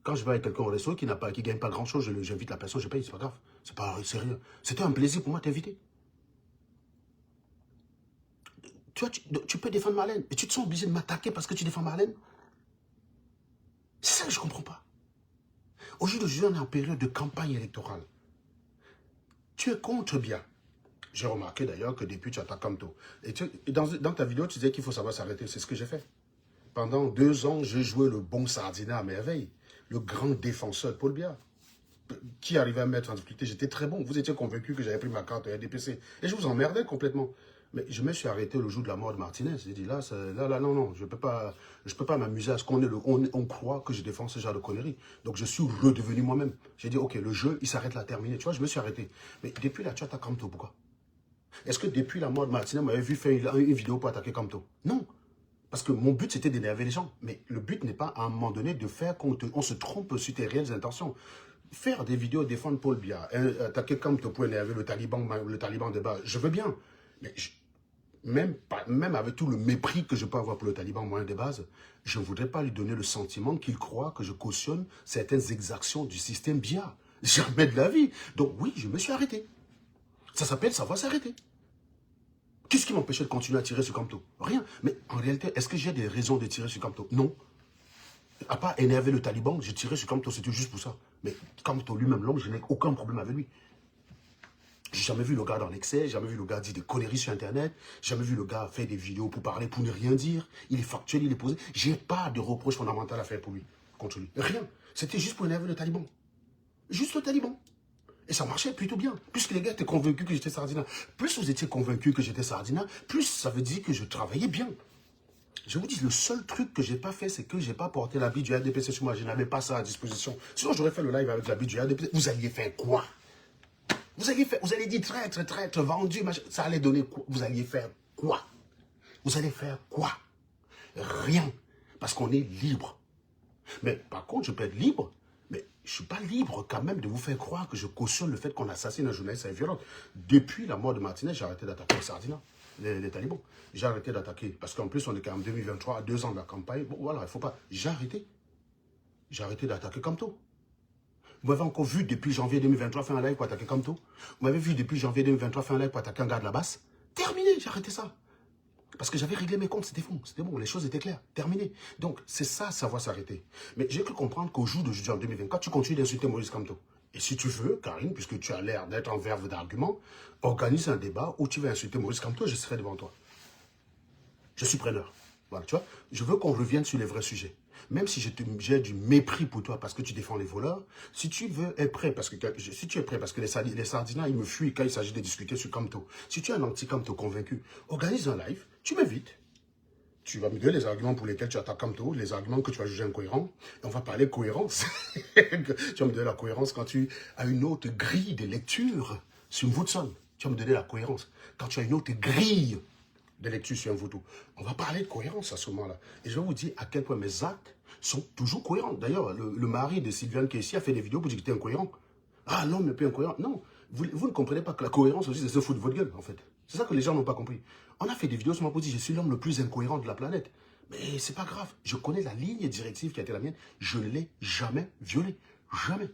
Quand je vais avec quelqu'un au resto qui ne gagne pas grand-chose, j'invite la personne, je paye, c'est pas grave. C'est rien. C'était un plaisir pour moi de t'inviter. Tu vois, tu peux défendre Marlène. Et tu te sens obligé de m'attaquer parce que tu défends Marlène. C'est ça que je ne comprends pas. Aujourd'hui, on est en période de campagne électorale. Tu es contre bien. J'ai remarqué d'ailleurs que depuis, tu attaques Kamto. Et dans ta vidéo, tu disais qu'il faut savoir s'arrêter. C'est ce que j'ai fait. Pendant 2 ans, j'ai joué le bon sardinat à merveille. Le grand défenseur de Paul Biya. Qui arrivait à me mettre en difficulté, j'étais très bon. Vous étiez convaincu que j'avais pris ma carte RDPC. Et je vous emmerdais complètement. Mais je me suis arrêté le jour de la mort de Martinez. J'ai dit là, non, je peux pas m'amuser à ce on croit que je défends ce genre de conneries. Donc je suis redevenu moi-même. J'ai dit, ok, le jeu, il s'arrête là, terminé. Tu vois, je me suis arrêté. Mais depuis là, tu attaques Kamto, pourquoi? Est-ce que depuis la mort de Martinez, vous m'avez vu faire une vidéo pour attaquer Kamto? Non. Parce que mon but, c'était d'énerver les gens. Mais le but n'est pas, à un moment donné, de faire qu'on se trompe sur tes réelles intentions. Faire des vidéos, défendre Paul Biya, attaquer Kamto pour énerver le Taliban de base, je veux bien. Mais même avec tout le mépris que je peux avoir pour le Taliban moyen de base, je ne voudrais pas lui donner le sentiment qu'il croit que je cautionne certaines exactions du système Biya. Jamais de la vie. Donc oui, je me suis arrêté. Ça s'appelle savoir s'arrêter. Qu'est-ce qui m'empêchait de continuer à tirer sur Kamto? Rien. Mais en réalité, est-ce que j'ai des raisons de tirer sur Kamto? Non. À part énerver le Taliban, j'ai tiré sur Kamto, c'était juste pour ça. Mais Kamto lui-même, l'homme, je n'ai aucun problème avec lui. J'ai jamais vu le gars dans l'excès, jamais vu le gars dire des conneries sur Internet, jamais vu le gars faire des vidéos pour parler, pour ne rien dire. Il est factuel, il est posé. J'ai pas de reproche fondamental à faire pour lui, contre lui. Rien. C'était juste pour énerver le Taliban. Juste le Taliban. Et ça marchait plutôt bien. Plus que les gars étaient convaincus que j'étais Sardina, plus vous étiez convaincus que j'étais Sardina, plus ça veut dire que je travaillais bien. Je vous dis, le seul truc que j'ai pas fait, c'est que j'ai pas porté l'habit du RDPC sur moi. Je n'avais pas ça à disposition. Sinon, j'aurais fait le live avec l'habit du RDPC. Vous alliez faire quoi? Vous alliez dire traître, vendu, machin. Ça allait donner quoi? Vous alliez faire quoi? Vous allez faire quoi? Rien. Parce qu'on est libre. Mais par contre, je peux être libre, mais je ne suis pas libre quand même de vous faire croire que je cautionne le fait qu'on assassine un journaliste violent. Depuis la mort de Martinez, j'ai arrêté d'attaquer les Sardina, les talibans. J'ai arrêté d'attaquer. Parce qu'en plus, on est quand même en 2023, à 2 ans de la campagne. Bon, voilà, il ne faut pas. J'ai arrêté. J'ai arrêté d'attaquer Kamto. Vous m'avez encore vu depuis janvier 2023 faire un live pour attaquer Kamto. Vous m'avez vu depuis janvier 2023 faire un live pour attaquer un gars de la basse. Terminé, j'ai arrêté ça. Parce que j'avais réglé mes comptes, c'était bon, les choses étaient claires, terminé. Donc, c'est ça, savoir s'arrêter. Mais j'ai cru comprendre qu'au jour d'aujourd'hui, en 2024, tu continues d'insulter Maurice Kamto. Et si tu veux, Karine, puisque tu as l'air d'être en verve d'argument, organise un débat où tu vas insulter Maurice Kamto, je serai devant toi. Je suis preneur. Voilà, tu vois, je veux qu'on revienne sur les vrais sujets. Même si j'ai du mépris pour toi parce que tu défends les voleurs, si tu veux être prêt, parce que si tu es prêt, parce que les Sardinats, ils me fuient quand il s'agit de discuter sur Kamto. Si tu es un anti-Kamto convaincu, organise un live, tu m'invites. Tu vas me donner les arguments pour lesquels tu attaques Kamto, les arguments que tu vas juger incohérents. Et on va parler cohérence. Tu vas me donner la cohérence quand tu as une autre grille de lecture sur Woodson. Tu vas me donner la cohérence. Quand tu as une autre grille de lecture sur un Voodoo. On va parler de cohérence à ce moment-là. Et je vais vous dire à quel point mes actes sont toujours cohérents. D'ailleurs, le mari de Sylviane qui est ici a fait des vidéos pour dire que j'étais incohérent. Ah non, mais pas incohérent. Non, vous ne comprenez pas que la cohérence aussi, c'est se foutre de votre gueule, en fait. C'est ça que les gens n'ont pas compris. On a fait des vidéos sur moi pour dire je suis l'homme le plus incohérent de la planète. Mais c'est pas grave. Je connais la ligne directive qui a été la mienne. Je ne l'ai jamais violée. Jamais.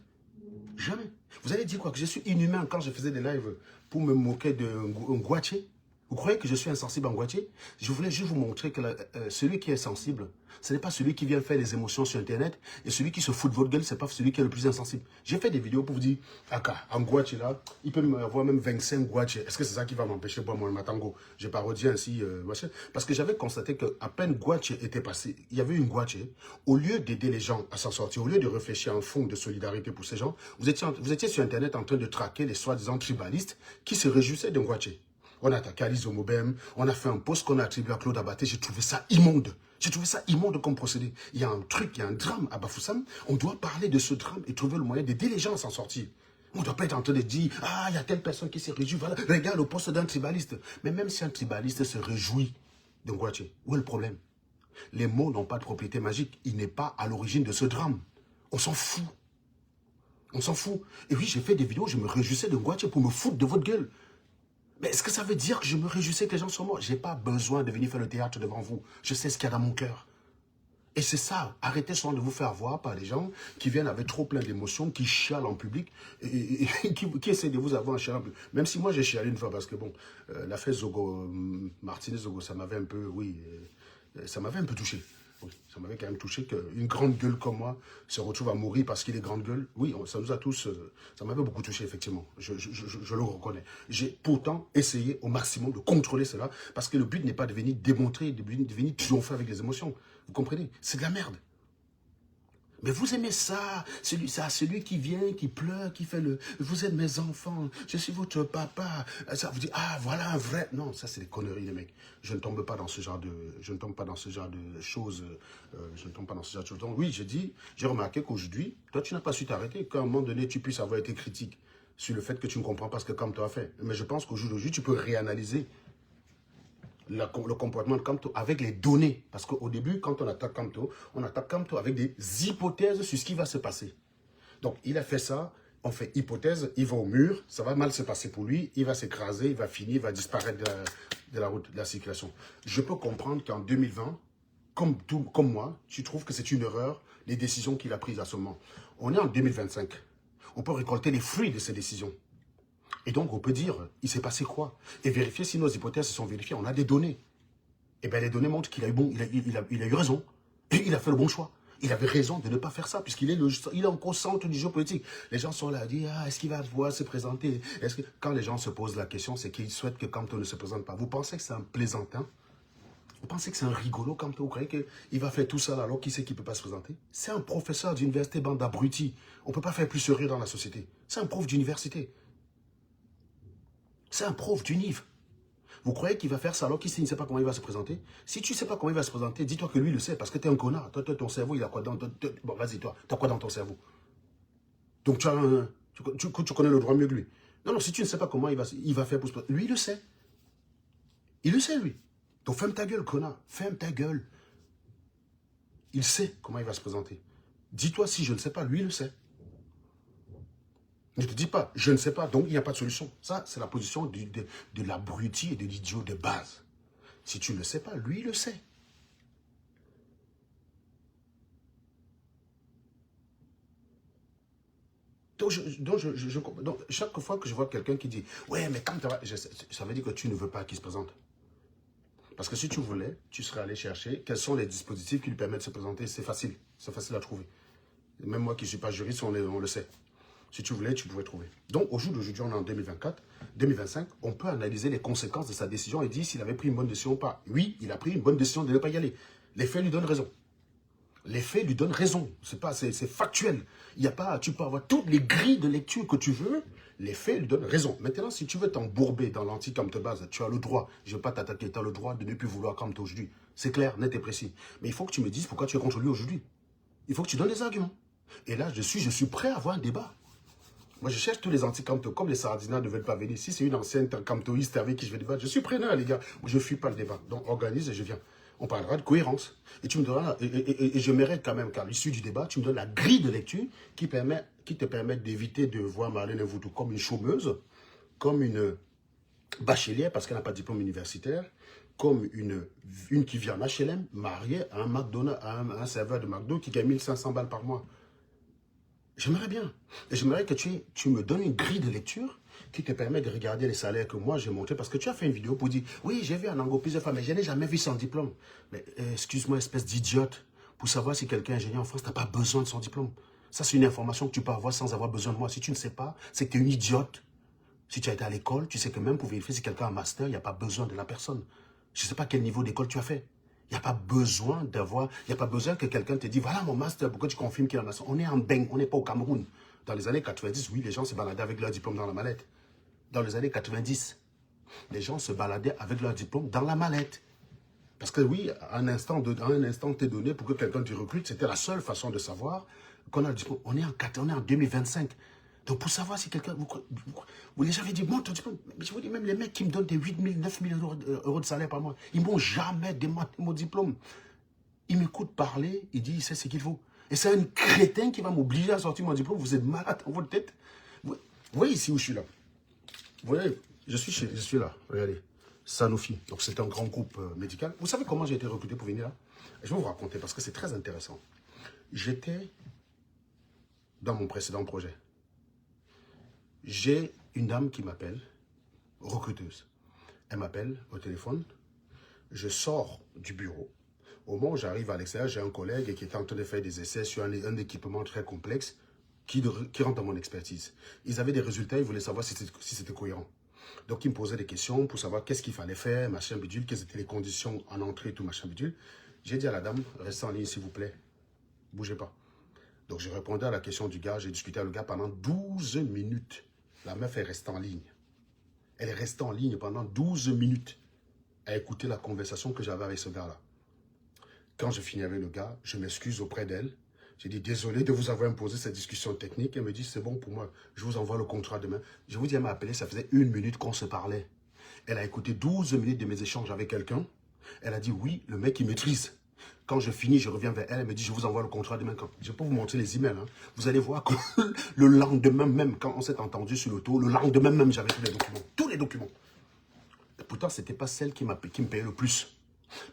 Jamais. Vous allez dire quoi? Que je suis inhumain quand je faisais des lives pour me moquer de Ngouaché? Vous croyez que je suis insensible en Ngouaché? Je voulais juste vous montrer que celui qui est sensible, ce n'est pas celui qui vient faire les émotions sur Internet. Et celui qui se fout de votre gueule, ce n'est pas celui qui est le plus insensible. J'ai fait des vidéos pour vous dire, en Ngouaché là, il peut me avoir même 25 Ngouaché. Est-ce que c'est ça qui va m'empêcher de boire mon matango? J'ai parodié ainsi, parce que j'avais constaté qu'à peine Ngouaché était passé, il y avait une Ngouaché. Au lieu d'aider les gens à s'en sortir, au lieu de réfléchir à un fond de solidarité pour ces gens, vous étiez sur Internet en train de traquer les soi-disant tribalistes qui se réjouissaient de Ngouaché. On a attaqué Alice Omobem, on a fait un post qu'on a attribué à Claude Abaté. J'ai trouvé ça immonde. J'ai trouvé ça immonde comme procédé. Il y a un truc, il y a un drame à Bafoussam. On doit parler de ce drame et trouver le moyen d'aider les gens à s'en sortir. On ne doit pas être en train de dire, ah, il y a telle personne qui s'est réjouie, voilà, regarde le poste d'un tribaliste. Mais même si un tribaliste se réjouit de Ngouaché, où est le problème? Les mots n'ont pas de propriété magique. Il n'est pas à l'origine de ce drame. On s'en fout. On s'en fout. Et oui, j'ai fait des vidéos, je me réjouissais de Ngouaché pour me foutre de votre gueule. Mais est-ce que ça veut dire que je me réjouissais que les gens soient morts? Je n'ai pas besoin de venir faire le théâtre devant vous. Je sais ce qu'il y a dans mon cœur. Et c'est ça. Arrêtez souvent de vous faire voir par des gens qui viennent avec trop plein d'émotions, qui chialent en public et qui essaient de vous avoir un chialant en public. Même si moi j'ai chialé une fois parce que bon, l'affaire Martinez-Zogo, ça m'avait un peu, oui, ça m'avait un peu touché. Oui, ça m'avait quand même touché qu'une grande gueule comme moi se retrouve à mourir parce qu'il est grande gueule. Oui, ça nous a tous... ça m'avait beaucoup touché, effectivement. Je le reconnais. J'ai pourtant essayé au maximum de contrôler cela parce que le but n'est pas de venir démontrer, de venir triompher avec les émotions. Vous comprenez? C'est de la merde. Mais vous aimez ça, celui qui vient, qui pleure, qui fait le... Vous êtes mes enfants, je suis votre papa. Ça vous dit, ah, voilà un vrai... Non, ça c'est des conneries, les mecs. Je ne tombe pas dans ce genre de... Je ne tombe pas dans ce genre de choses. Je ne tombe pas dans ce genre de choses. Donc oui, j'ai remarqué qu'aujourd'hui, toi, tu n'as pas su t'arrêter. Qu'à un moment donné, tu puisses avoir été critique sur le fait que tu ne comprends pas ce que Kamto a fait. Mais je pense qu'au jour d'aujourd'hui, tu peux réanalyser. le comportement de Kamto avec les données. Parce qu'au début, quand on attaque Kamto avec des hypothèses sur ce qui va se passer. Donc, il a fait ça, on fait hypothèse, il va au mur, ça va mal se passer pour lui, il va s'écraser, il va finir, il va disparaître de la route, de la circulation. Je peux comprendre qu'en 2020, comme moi, tu trouves que c'est une erreur, les décisions qu'il a prises à ce moment. On est en 2025. On peut récolter les fruits de ces décisions. Et donc, on peut dire, il s'est passé quoi? Et vérifier si nos hypothèses sont vérifiées. On a des données. Et bien, les données montrent qu'il a eu il a eu raison. Et il a fait le bon choix. Il avait raison de ne pas faire ça, puisqu'il est encore au centre du jeu politique. Les gens sont là à dire, est-ce qu'il va pouvoir se présenter? Quand les gens se posent la question, c'est qu'ils souhaitent que Kamto ne se présente pas. Vous pensez que c'est un plaisantin? Vous pensez que c'est un rigolo Kamto? Vous croyez qu'il va faire tout ça là, alors qui sait qu'il ne peut pas se présenter? C'est un professeur d'université, bande d'abrutis. On ne peut pas faire plus rire dans la société. C'est un prof d'université. C'est un prof d'univ. Vous croyez qu'il va faire ça alors qu'il ne sait pas comment il va se présenter? Si tu ne sais pas comment il va se présenter, dis-toi que lui le sait, parce que tu es un connard. Toi, ton cerveau, il a quoi dans bon, vas-y, toi, tu as quoi dans ton cerveau? Donc, tu connais le droit mieux que lui. Non, si tu ne sais pas comment il va faire pour se présenter, lui, il le sait. Il le sait, lui. Donc, ferme ta gueule, connard. Ferme ta gueule. Il sait comment il va se présenter. Dis-toi, si je ne sais pas, lui, il le sait. Ne te dis pas, je ne sais pas, donc il n'y a pas de solution. Ça, c'est la position de l'abruti et de l'idiot de base. Si tu ne le sais pas, lui, il le sait. Donc, chaque fois que je vois quelqu'un qui dit, ouais, mais quand tu vas... Ça veut dire que tu ne veux pas qu'il se présente. Parce que si tu voulais, tu serais allé chercher quels sont les dispositifs qui lui permettent de se présenter. C'est facile à trouver. Même moi qui ne suis pas juriste, on le sait. Si tu voulais, tu pouvais trouver. Donc, au jour d'aujourd'hui, on est en 2024, 2025, on peut analyser les conséquences de sa décision et dire s'il avait pris une bonne décision ou pas. Oui, il a pris une bonne décision de ne pas y aller. Les faits lui donnent raison. Les faits lui donnent raison. C'est factuel. Il y a pas, tu peux avoir toutes les grilles de lecture que tu veux. Les faits lui donnent raison. Maintenant, si tu veux t'embourber dans l'anti-Kamto base, tu as le droit. Je ne vais pas t'attaquer. Tu as le droit de ne plus vouloir Kamto aujourd'hui. C'est clair, net et précis. Mais il faut que tu me dises pourquoi tu es contre lui aujourd'hui. Il faut que tu donnes des arguments. Et là, je suis prêt à avoir un débat. Moi, je cherche tous les anti-Kamto, comme les Sardinats ne veulent pas venir. Si c'est une ancienne Kamtoïste avec qui je vais débattre, je suis preneur, les gars. Je ne fuis pas le débat. Donc, organise et je viens. On parlera de cohérence. Et tu me donneras, et je mérite quand même qu'à l'issue du débat, tu me donnes la grille de lecture qui te permet d'éviter de voir Marlène Mvuto comme une chômeuse, comme une bachelière, parce qu'elle n'a pas de diplôme universitaire, comme une qui vient en HLM, mariée à un McDonald's, à un serveur de McDo qui gagne 1500 balles par mois. J'aimerais bien. Et j'aimerais que tu me donnes une grille de lecture qui te permet de regarder les salaires que moi j'ai montrés. Parce que tu as fait une vidéo pour dire, oui, j'ai vu un Ango plusieurs fois, mais je n'ai jamais vu son diplôme. Mais excuse-moi, espèce d'idiote, pour savoir si quelqu'un est ingénieur en France, tu n'as pas besoin de son diplôme. Ça, c'est une information que tu peux avoir sans avoir besoin de moi. Si tu ne sais pas, c'est que tu es une idiote. Si tu as été à l'école, tu sais que même pour vérifier si quelqu'un a un master, il n'y a pas besoin de la personne. Je ne sais pas quel niveau d'école tu as fait. Il n'y a pas besoin que quelqu'un te dise, voilà mon master, pourquoi tu confirmes qu'il a un master? On est en Beng, on n'est pas au Cameroun. Dans les années 90, oui, les gens se baladaient avec leur diplôme dans la mallette. Dans les années 90, les gens se baladaient avec leur diplôme dans la mallette. Parce que oui, à un instant t'es donné pour que quelqu'un te recrute, c'était la seule façon de savoir qu'on a le diplôme. On est en 2025. Donc pour savoir si quelqu'un... Vous les avez dit, montre ton diplôme. Mais je vous dis, même les mecs qui me donnent des 8 000, 9 000 euros de salaire par mois, ils ne m'ont jamais demandé mon diplôme. Ils m'écoutent parler, ils disent, il sait ce qu'il faut. Et c'est un crétin qui va m'obliger à sortir mon diplôme. Vous êtes malade dans votre tête. Vous voyez ici où je suis là. Vous voyez, je suis là. Regardez. Sanofi. Donc c'est un grand groupe médical. Vous savez comment j'ai été recruté pour venir là? Je vais vous raconter parce que c'est très intéressant. J'étais dans mon précédent projet. J'ai une dame qui m'appelle, recruteuse. Elle m'appelle au téléphone. Je sors du bureau. Au moment où j'arrive à l'extérieur, j'ai un collègue qui était en train de faire des essais sur un équipement très complexe qui rentre dans mon expertise. Ils avaient des résultats, ils voulaient savoir si c'était cohérent. Donc, ils me posaient des questions pour savoir qu'est-ce qu'il fallait faire, machin bidule, quelles étaient les conditions en entrée, tout machin bidule. J'ai dit à la dame, restez en ligne s'il vous plaît, bougez pas. Donc, je répondais à la question du gars, j'ai discuté avec le gars pendant 12 minutes. La meuf est restée en ligne. Elle est restée en ligne pendant 12 minutes à écouter la conversation que j'avais avec ce gars-là. Quand je finis avec le gars, je m'excuse auprès d'elle. J'ai dit, désolé de vous avoir imposé cette discussion technique. Elle me dit, c'est bon pour moi, je vous envoie le contrat demain. Je vous dis, elle m'a appelé, ça faisait 1 minute qu'on se parlait. Elle a écouté 12 minutes de mes échanges avec quelqu'un. Elle a dit, oui, le mec, il maîtrise. Quand je finis, je reviens vers elle. Elle me dit, je vous envoie le contrat demain. Je peux vous montrer les emails. Hein. Vous allez voir que le lendemain même, quand on s'est entendu sur l'auto, le lendemain même, j'avais tous les documents. Tous les documents. Et pourtant, ce n'était pas celle qui me payait le plus.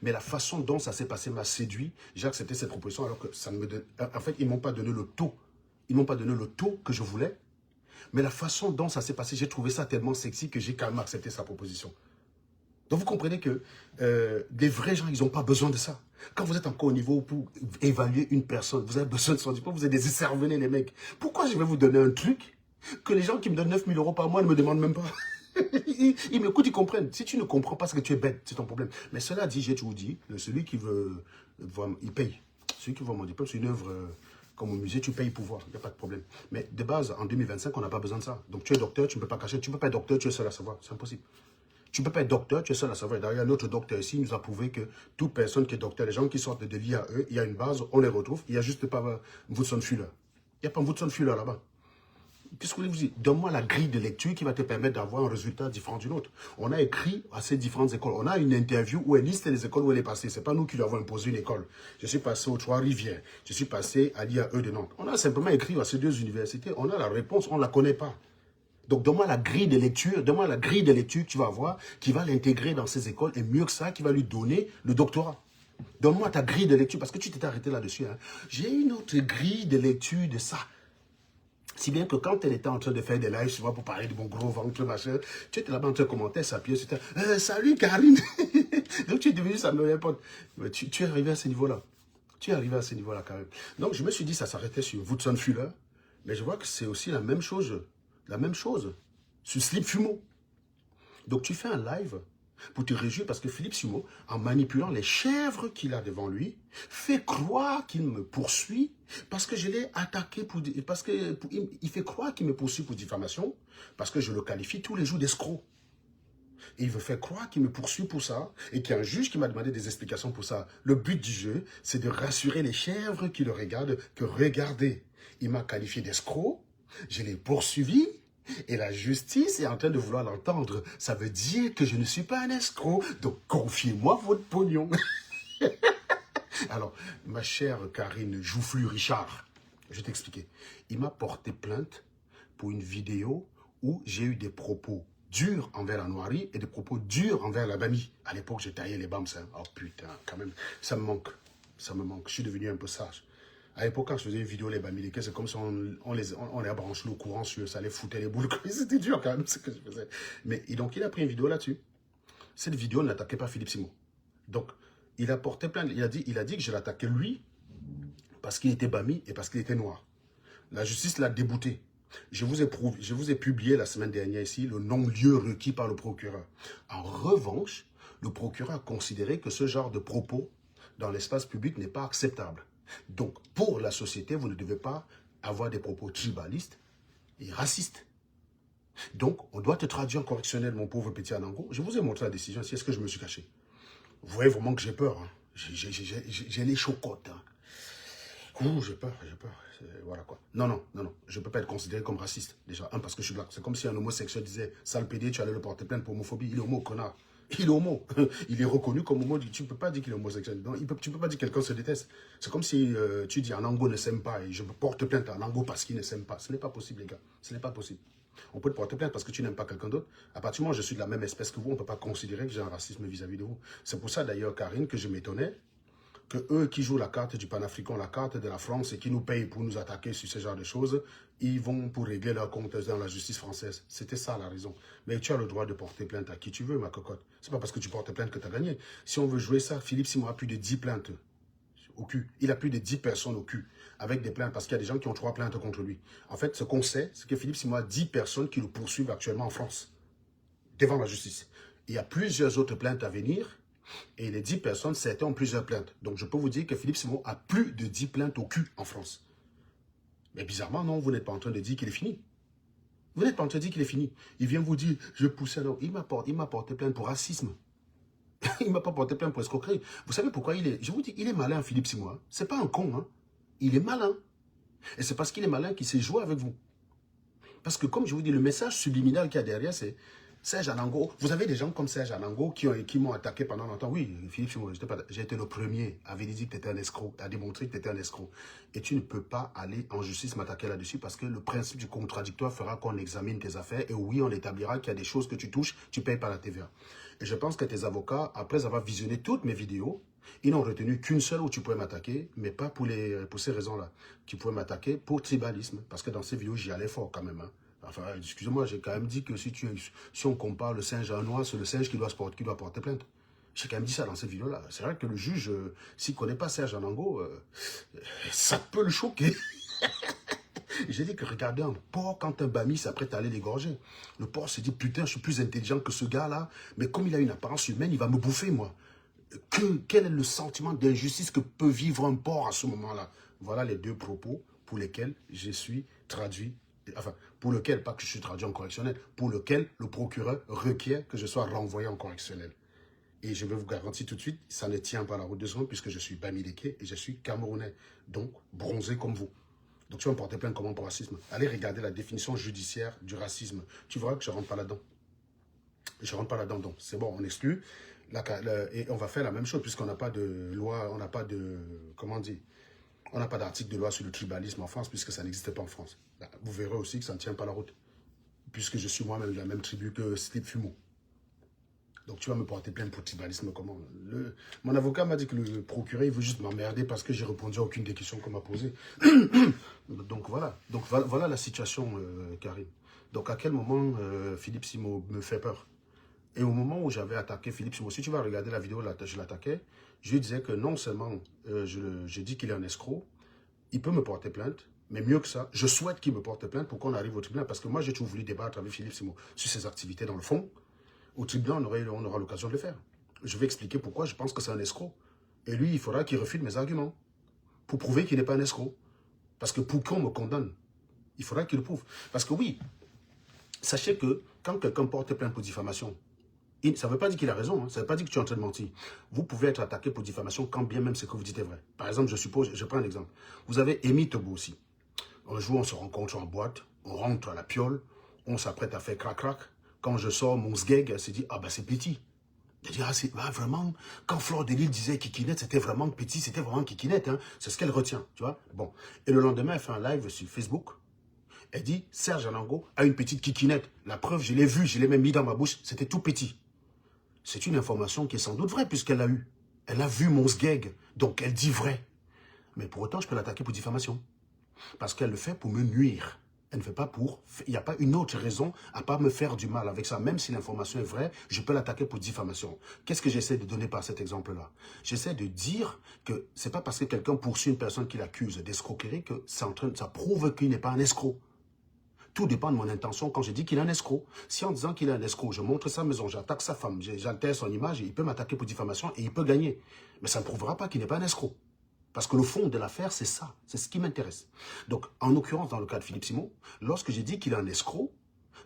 Mais la façon dont ça s'est passé m'a séduit. J'ai accepté cette proposition alors que ça ne me donne... En fait, ils ne m'ont pas donné le taux. Ils ne m'ont pas donné le taux que je voulais. Mais la façon dont ça s'est passé, j'ai trouvé ça tellement sexy que j'ai quand même accepté sa proposition. Donc vous comprenez que des vrais gens, ils n'ont pas besoin de ça. Quand vous êtes encore au niveau pour évaluer une personne, vous avez besoin de son diplôme, vous êtes des écervelés les mecs. Pourquoi je vais vous donner un truc que les gens qui me donnent 9 000 € par mois ne me demandent même pas? Ils m'écoutent, ils comprennent. Si tu ne comprends pas, c'est que tu es bête, c'est ton problème. Mais cela dit, j'ai toujours dit, celui qui veut voir, il paye. Celui qui voit mon diplôme, c'est une œuvre comme au musée, tu payes pour voir, il n'y a pas de problème. Mais de base, en 2025, on n'a pas besoin de ça. Donc tu es docteur, tu ne peux pas cacher, tu ne peux pas être docteur, tu es seul à savoir, c'est impossible. Tu ne peux pas être docteur, tu es seul à savoir. D'ailleurs, notre docteur ici nous a prouvé que toute personne qui est docteur, les gens qui sortent de l'IAE, il y a une base, on les retrouve, il n'y a juste pas Woodson Fuller. Il n'y a pas Woodson Fuller là-bas. Qu'est-ce que vous dites? Donne-moi la grille de lecture qui va te permettre d'avoir un résultat différent d'une autre. On a écrit à ces différentes écoles. On a une interview où elle liste les écoles où elle est passée. Ce n'est pas nous qui lui avons imposé une école. Je suis passé aux Trois-Rivières. Je suis passé à l'IAE de Nantes. On a simplement écrit à ces deux universités. On a la réponse, on ne la connaît pas. Donc, donne-moi la grille de lecture. Donne-moi la grille de lecture que tu vas avoir, qui va l'intégrer dans ces écoles. Et mieux que ça, qui va lui donner le doctorat. Donne-moi ta grille de lecture, parce que tu t'es arrêté là-dessus. Hein. J'ai une autre grille de lecture de ça. Si bien que quand elle était en train de faire des lives, souvent pour parler de mon gros ventre, machin, tu étais là-bas en train de commenter sa pièce, c'était salut Karine. Donc tu es devenu sa meilleure pote. Tu es arrivé à ce niveau-là. Tu es arrivé à ce niveau-là quand même. Donc je me suis dit, ça s'arrêtait sur Woodson Fuller, mais je vois que c'est aussi la même chose. La même chose. Sur Slip Fumo. Donc tu fais un live pour te réjouir parce que Philippe Sumeau, en manipulant les chèvres qu'il a devant lui, fait croire qu'il me poursuit parce que je l'ai attaqué il fait croire qu'il me poursuit pour diffamation parce que je le qualifie tous les jours d'escroc. Et il veut faire croire qu'il me poursuit pour ça et qu'il y a un juge qui m'a demandé des explications pour ça. Le but du jeu, c'est de rassurer les chèvres qui le regardent que regardez, il m'a qualifié d'escroc, je l'ai poursuivi. Et la justice est en train de vouloir l'entendre. Ça veut dire que je ne suis pas un escroc. Donc, confiez-moi votre pognon. Alors, ma chère Karine Joufflu-Richard, je vais t'expliquer. Il m'a porté plainte pour une vidéo où j'ai eu des propos durs envers la Noirie et des propos durs envers la Bami. À l'époque, j'ai taillé les bams. Hein. Oh putain, quand même, ça me manque. Ça me manque. Je suis devenu un peu sage. À l'époque, quand je faisais une vidéo, les Bamileke, c'est comme si on les branchait le courant sur eux, ça les foutait les boules. C'était dur quand même ce que je faisais. Mais donc, il a pris une vidéo là-dessus. Cette vidéo n'attaquait pas Philippe Simon. Donc, il a porté plainte. Il a dit que je l'attaquais lui parce qu'il était Bami et parce qu'il était noir. La justice l'a débouté. Je vous ai publié la semaine dernière ici le non-lieu requis par le procureur. En revanche, le procureur a considéré que ce genre de propos dans l'espace public n'est pas acceptable. Donc, pour la société, vous ne devez pas avoir des propos tribalistes et racistes. Donc, on doit te traduire en correctionnel, mon pauvre petit Anango. Je vous ai montré la décision ici. Est-ce que je me suis caché? Vous voyez vraiment que j'ai peur. Hein. J'ai les chocottes. Hein. Ouh, j'ai peur. Voilà quoi. Non. Je ne peux pas être considéré comme raciste. Déjà, parce que je suis black. C'est comme si un homosexuel disait, sale pédé, tu allais le porter plainte pour homophobie. Il est homo, connard. Il est homo. Il est reconnu comme homo. Tu ne peux pas dire qu'il est homosexuel. Tu ne peux pas dire que quelqu'un se déteste. C'est comme si tu dis Anango ne s'aime pas et je porte plainte à Anango parce qu'il ne s'aime pas. Ce n'est pas possible, les gars. Ce n'est pas possible. On peut te porter plainte parce que tu n'aimes pas quelqu'un d'autre. À partir du moment où je suis de la même espèce que vous, on ne peut pas considérer que j'ai un racisme vis-à-vis de vous. C'est pour ça d'ailleurs, Karine, que je m'étonnais que eux qui jouent la carte du panafricain, la carte de la France et qui nous payent pour nous attaquer sur ce genre de choses, ils vont pour régler leurs comptes dans la justice française. C'était ça la raison. Mais tu as le droit de porter plainte à qui tu veux, ma cocotte. C'est pas parce que tu portes plainte que tu as gagné. Si on veut jouer ça, Philippe Simon a plus de 10 plaintes au cul. Il a plus de 10 personnes au cul avec des plaintes parce qu'il y a des gens qui ont 3 plaintes contre lui. En fait, ce qu'on sait, c'est que Philippe Simon a 10 personnes qui le poursuivent actuellement en France, devant la justice. Il y a plusieurs autres plaintes à venir. Et les 10 personnes, certains ont plusieurs plaintes. Donc, je peux vous dire que Philippe Simon a plus de 10 plaintes au cul en France. Mais bizarrement, non, vous n'êtes pas en train de dire qu'il est fini. Vous n'êtes pas en train de dire qu'il est fini. Il vient vous dire, je poussais. Non, il m'a porté plainte pour racisme. Il ne m'a pas porté plainte pour escroquerie. Vous savez pourquoi il est... Je vous dis, il est malin, Philippe Simon. Hein. C'est pas un con. Hein. Il est malin. Et c'est parce qu'il est malin qu'il sait jouer avec vous. Parce que, comme je vous dis, le message subliminal qu'il y a derrière, c'est... Serge Anango, vous avez des gens comme Serge Anango qui m'ont attaqué pendant longtemps. Oui, Philippe Simon, j'ai été le premier à dire que tu étais un escroc, à démontrer que tu étais un escroc. Et tu ne peux pas aller en justice m'attaquer là-dessus parce que le principe du contradictoire fera qu'on examine tes affaires. Et oui, on établira qu'il y a des choses que tu touches, tu ne payes pas la TVA. Et je pense que tes avocats, après avoir visionné toutes mes vidéos, ils n'ont retenu qu'une seule où tu pouvais m'attaquer, mais pas pour ces raisons-là. Tu pouvais m'attaquer pour tribalisme, parce que dans ces vidéos, j'y allais fort quand même. Hein. Enfin, excusez-moi, j'ai quand même dit que si on compare le singe à un oie, c'est le singe qui doit porter plainte. J'ai quand même dit ça dans cette vidéo-là. C'est vrai que le juge, s'il ne connaît pas Serge Anango, ça peut le choquer. J'ai dit que regardez un porc quand un bami s'apprête à aller l'égorger. Le porc se dit, putain, je suis plus intelligent que ce gars-là, mais comme il a une apparence humaine, il va me bouffer, moi. Quel est le sentiment d'injustice que peut vivre un porc à ce moment-là? Voilà les deux propos pour lesquels je suis traduit, enfin, pour lequel, pas que je suis traduit en correctionnel, pour lequel le procureur requiert que je sois renvoyé en correctionnel. Et je vais vous garantir tout de suite, ça ne tient pas la route de secondes puisque je suis bamileke et je suis camerounais, donc bronzé comme vous. Donc tu vas me porter plainte comment pour racisme? Allez regarder la définition judiciaire du racisme. Tu verras que je ne rentre pas là-dedans. Je ne rentre pas là-dedans, donc c'est bon, on exclut. Et on va faire la même chose puisqu'on n'a pas de loi, on n'a pas de, comment dire, on n'a pas d'article de loi sur le tribalisme en France puisque ça n'existe pas en France. Vous verrez aussi que ça ne tient pas la route puisque je suis moi-même de la même tribu que Slip Fumo. Donc tu vas me porter plainte pour tribalisme comment? Mon avocat m'a dit que le procureur il veut juste m'emmerder parce que j'ai répondu à aucune des questions qu'on m'a posées. Donc voilà. Donc voilà la situation, Karim. Donc à quel moment Philippe Simo me fait peur? Et au moment où j'avais attaqué Philippe Simo, si tu vas regarder la vidéo, là, je l'attaquais, je lui disais que non seulement je dis qu'il est un escroc, il peut me porter plainte, mais mieux que ça, je souhaite qu'il me porte plainte pour qu'on arrive au tribunal. Parce que moi, j'ai toujours voulu débattre avec Philippe Simo sur ses activités dans le fond. Au tribunal, on aura l'occasion de le faire. Je vais expliquer pourquoi je pense que c'est un escroc. Et lui, il faudra qu'il refute mes arguments pour prouver qu'il n'est pas un escroc. Parce que pour qu'on me condamne, il faudra qu'il le prouve. Parce que oui, sachez que quand quelqu'un porte plainte pour diffamation, ça ne veut pas dire qu'il a raison, hein. Ça ne veut pas dire que tu es en train de mentir. Vous pouvez être attaqué pour diffamation quand bien même ce que vous dites est vrai. Par exemple, je prends un exemple. Vous avez Amy Tobo aussi. Un jour, on se rencontre en boîte, on rentre à la piole, on s'apprête à faire crac-crac. Quand je sors, mon sgeg, elle s'est dit, ah ben c'est petit. Elle dit, ah vraiment, quand Fleur de Lille disait Kikinette, c'était vraiment petit, c'était vraiment Kikinette, hein. C'est ce qu'elle retient, tu vois. Bon. Et le lendemain, elle fait un live sur Facebook. Elle dit, Serge Anango a une petite Kikinette. La preuve, je l'ai vue, je l'ai même mis dans ma bouche, c'était tout petit. C'est une information qui est sans doute vraie puisqu'elle l'a eu. Elle a vu mon sgeg, donc elle dit vrai. Mais pour autant, je peux l'attaquer pour diffamation. Parce qu'elle le fait pour me nuire. Elle ne fait pas pour... Il n'y a pas une autre raison à pas me faire du mal avec ça. Même si l'information est vraie, je peux l'attaquer pour diffamation. Qu'est-ce que j'essaie de donner par cet exemple-là? J'essaie de dire que c'est pas parce que quelqu'un poursuit une personne qui l'accuse d'escroquerie que ça prouve qu'il n'est pas un escroc. Tout dépend de mon intention quand je dis qu'il est un escroc. Si en disant qu'il est un escroc, je montre sa maison, j'attaque sa femme, j'altère son image, il peut m'attaquer pour diffamation et il peut gagner. Mais ça ne prouvera pas qu'il n'est pas un escroc. Parce que le fond de l'affaire, c'est ça. C'est ce qui m'intéresse. Donc, en l'occurrence, dans le cas de Philippe Simon, lorsque j'ai dit qu'il est un escroc,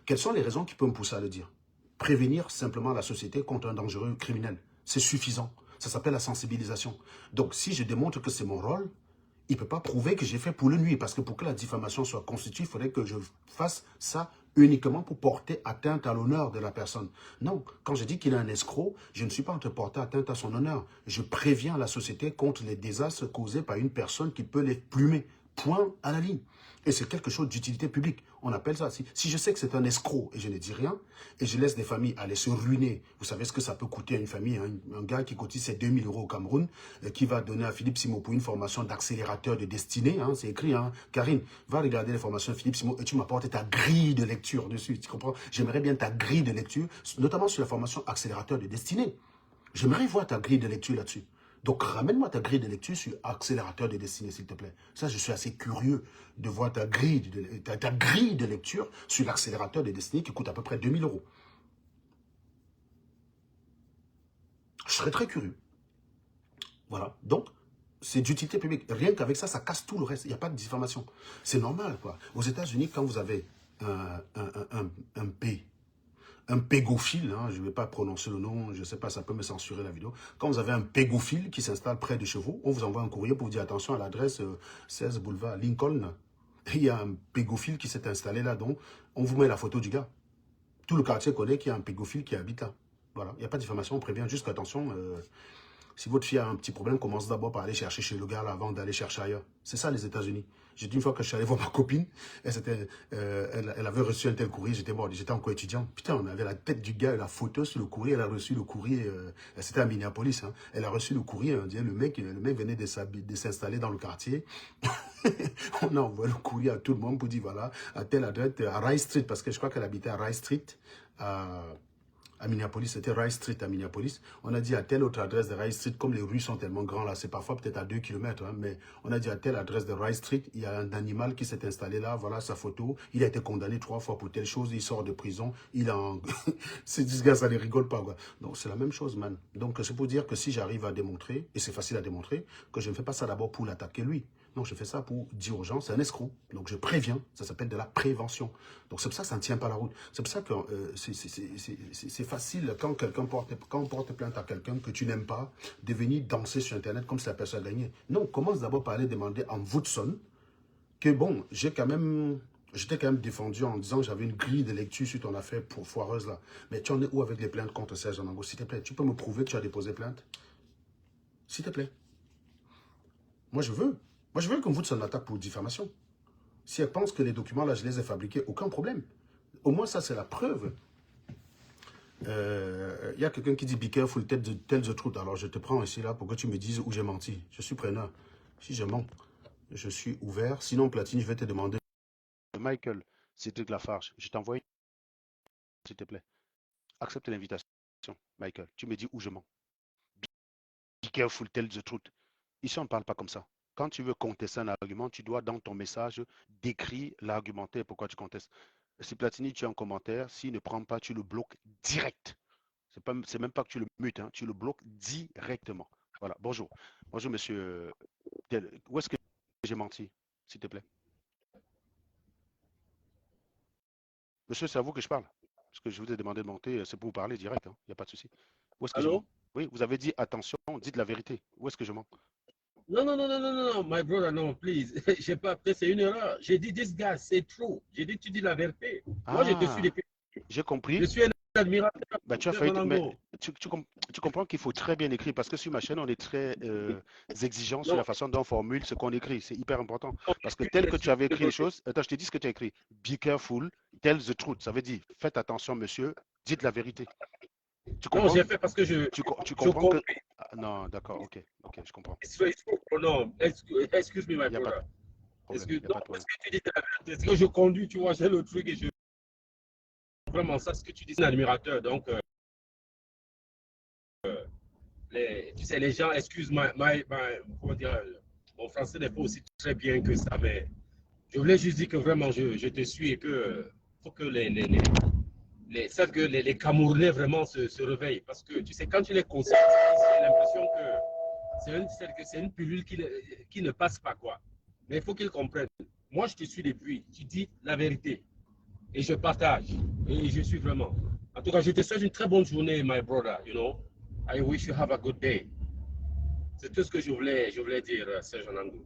quelles sont les raisons qui peuvent me pousser à le dire? Prévenir simplement la société contre un dangereux criminel. C'est suffisant. Ça s'appelle la sensibilisation. Donc, si je démontre que c'est mon rôle, il ne peut pas prouver que j'ai fait pour le nuire. Parce que pour que la diffamation soit constituée, il faudrait que je fasse ça uniquement pour porter atteinte à l'honneur de la personne. Non, quand je dis qu'il est un escroc, je ne suis pas en train de porter atteinte à son honneur. Je préviens la société contre les désastres causés par une personne qui peut les plumer. Point à la ligne. Et c'est quelque chose d'utilité publique. On appelle ça. Si je sais que c'est un escroc et je ne dis rien, et je laisse des familles aller se ruiner, vous savez ce que ça peut coûter à une famille, hein, un gars qui cotise ses 2000 € au Cameroun, qui va donner à Philippe Simon pour une formation d'accélérateur de destinée, hein, c'est écrit, hein. Karine, va regarder les formations de Philippe Simon et tu m'apportes ta grille de lecture dessus, tu comprends? J'aimerais bien ta grille de lecture, notamment sur la formation accélérateur de destinée. J'aimerais voir ta grille de lecture là-dessus. Donc, ramène-moi ta grille de lecture sur accélérateur de destinée, s'il te plaît. Ça, je suis assez curieux de voir ta grille de lecture sur l'accélérateur de destinée qui coûte à peu près 2000 €. Je serais très curieux. Voilà. Donc, c'est d'utilité publique. Rien qu'avec ça, ça casse tout le reste. Il n'y a pas de diffamation. C'est normal, quoi. Aux États-Unis, quand vous avez un pégophile, hein, je ne vais pas prononcer le nom, je ne sais pas, ça peut me censurer la vidéo. Quand vous avez un pégophile qui s'installe près de chez vous, on vous envoie un courrier pour vous dire attention à l'adresse 16 boulevard Lincoln. Et il y a un pégophile qui s'est installé là, donc on vous met la photo du gars. Tout le quartier connaît qu'il y a un pédophile qui habite là. Voilà, il n'y a pas de diffamation, on prévient juste qu'attention, si votre fille a un petit problème, commence d'abord par aller chercher chez le gars là, avant d'aller chercher ailleurs. C'est ça les États-Unis. J'ai dit une fois que je suis allé voir ma copine, elle avait reçu un tel courrier, j'étais encore étudiant. Putain, on avait la tête du gars et la photo sur le courrier, elle a reçu le courrier, c'était à Minneapolis, hein. Elle a reçu le courrier, on dirait le mec venait de s'installer dans le quartier. On a envoyé le courrier à tout le monde pour dire voilà, à telle adresse, à Rice Street, parce que je crois qu'elle habitait à Rice Street, à Minneapolis, c'était Rice Street à Minneapolis. On a dit à telle autre adresse de Rice Street, comme les rues sont tellement grandes là, c'est parfois peut-être à 2 km, hein, mais on a dit à telle adresse de Rice Street, il y a un animal qui s'est installé là, voilà sa photo, il a été condamné 3 fois pour telle chose, il sort de prison, il a un... Ces gars, ça ne rigole pas, quoi. Donc c'est la même chose, man. Donc c'est pour dire que si j'arrive à démontrer, et c'est facile à démontrer, que je ne fais pas ça d'abord pour l'attaquer lui. Non, je fais ça pour dire aux gens, c'est un escroc. Donc je préviens, ça s'appelle de la prévention. Donc c'est pour ça que ça ne tient pas la route. C'est pour ça que c'est facile quand on porte plainte à quelqu'un que tu n'aimes pas, de venir danser sur Internet comme si la personne a gagné. Non, commence d'abord par aller demander en Woodson que bon, j'étais quand même défendu en disant que j'avais une grille de lecture sur ton affaire pour foireuse là. Mais tu en es où avec les plaintes contre Serge Anango? S'il te plaît, tu peux me prouver que tu as déposé plainte? S'il te plaît. Moi, je veux. Moi, je veux qu'on vote son attaque pour diffamation. Si elle pense que les documents, là, je les ai fabriqués, aucun problème. Au moins, ça, c'est la preuve. Il y a quelqu'un qui dit « Be careful, tell the truth ». Alors, je te prends ici, là, pour que tu me dises où j'ai menti. Je suis preneur. Si je mens, je suis ouvert. Sinon, Platine, je vais te demander. Michael, Cédric Lafarge, je t'envoie, s'il te plaît. Accepte l'invitation, Michael. Tu me dis où je mens. Be careful, tell the truth. Ici, on ne parle pas comme ça. Quand tu veux contester un argument, tu dois, dans ton message, décrire l'argumentaire pourquoi tu contestes. Si Platini, tu as un commentaire, s'il ne prend pas, tu le bloques direct. C'est même pas que tu le mutes, hein, tu le bloques directement. Voilà, bonjour. Bonjour, monsieur. Où est-ce que j'ai menti, s'il te plaît? Monsieur, c'est à vous que je parle. Parce que je vous ai demandé de monter, c'est pour vous parler direct, hein, il n'y a pas de souci. Où est-ce que je mens? Allô? Oui, vous avez dit attention, dites la vérité. Où est-ce que je mens? Non, non, non, non, non, non, my brother, no, please. J'ai pas, peut-être c'est une erreur. J'ai dit, this guy, c'est true. J'ai dit, tu dis la vérité. Moi, je te suis Ah, depuis. j'ai compris. Je suis un admirateur Bah, tu as de failli, mais Vanango. tu comprends qu'il faut très bien écrire parce que sur ma chaîne, on est très exigeant sur Non, la façon dont on formule ce qu'on écrit. C'est hyper important. non, Parce que je tel que tu m'excuse avais de écrit les choses, attends, je te dis ce que tu as écrit. Be careful, tell the truth. Ça veut dire, faites attention, monsieur, dites la vérité. Tu Non, comprends? j'ai fait parce que Tu je comprends que. compris. Ah, non, d'accord, ok, je comprends. Non, excuse me, Il my n'y a pas de brother. problème. Excuse, Il n'y a non, pas de parce problème. que tu dis la vérité. Ce que je conduis, tu vois, j'ai le truc et je. Vraiment, ça, ce que tu dis, c'est un admirateur. Donc, tu sais, les gens, excuse-moi, comment dire, mon français n'est pas aussi très bien que ça, mais je voulais juste dire que vraiment, je te suis et que faut que les Camerounais vraiment se réveillent. Parce que, tu sais, quand tu les conscientises, j'ai l'impression que c'est une pilule qui ne passe pas, quoi. Mais il faut qu'ils comprennent. Moi, je te suis depuis. Tu dis la vérité. Et je partage. Et je suis vraiment. En tout cas, je te souhaite une très bonne journée, my brother. You know, I wish you have a good day. C'est tout ce que je voulais dire, Serge Anango.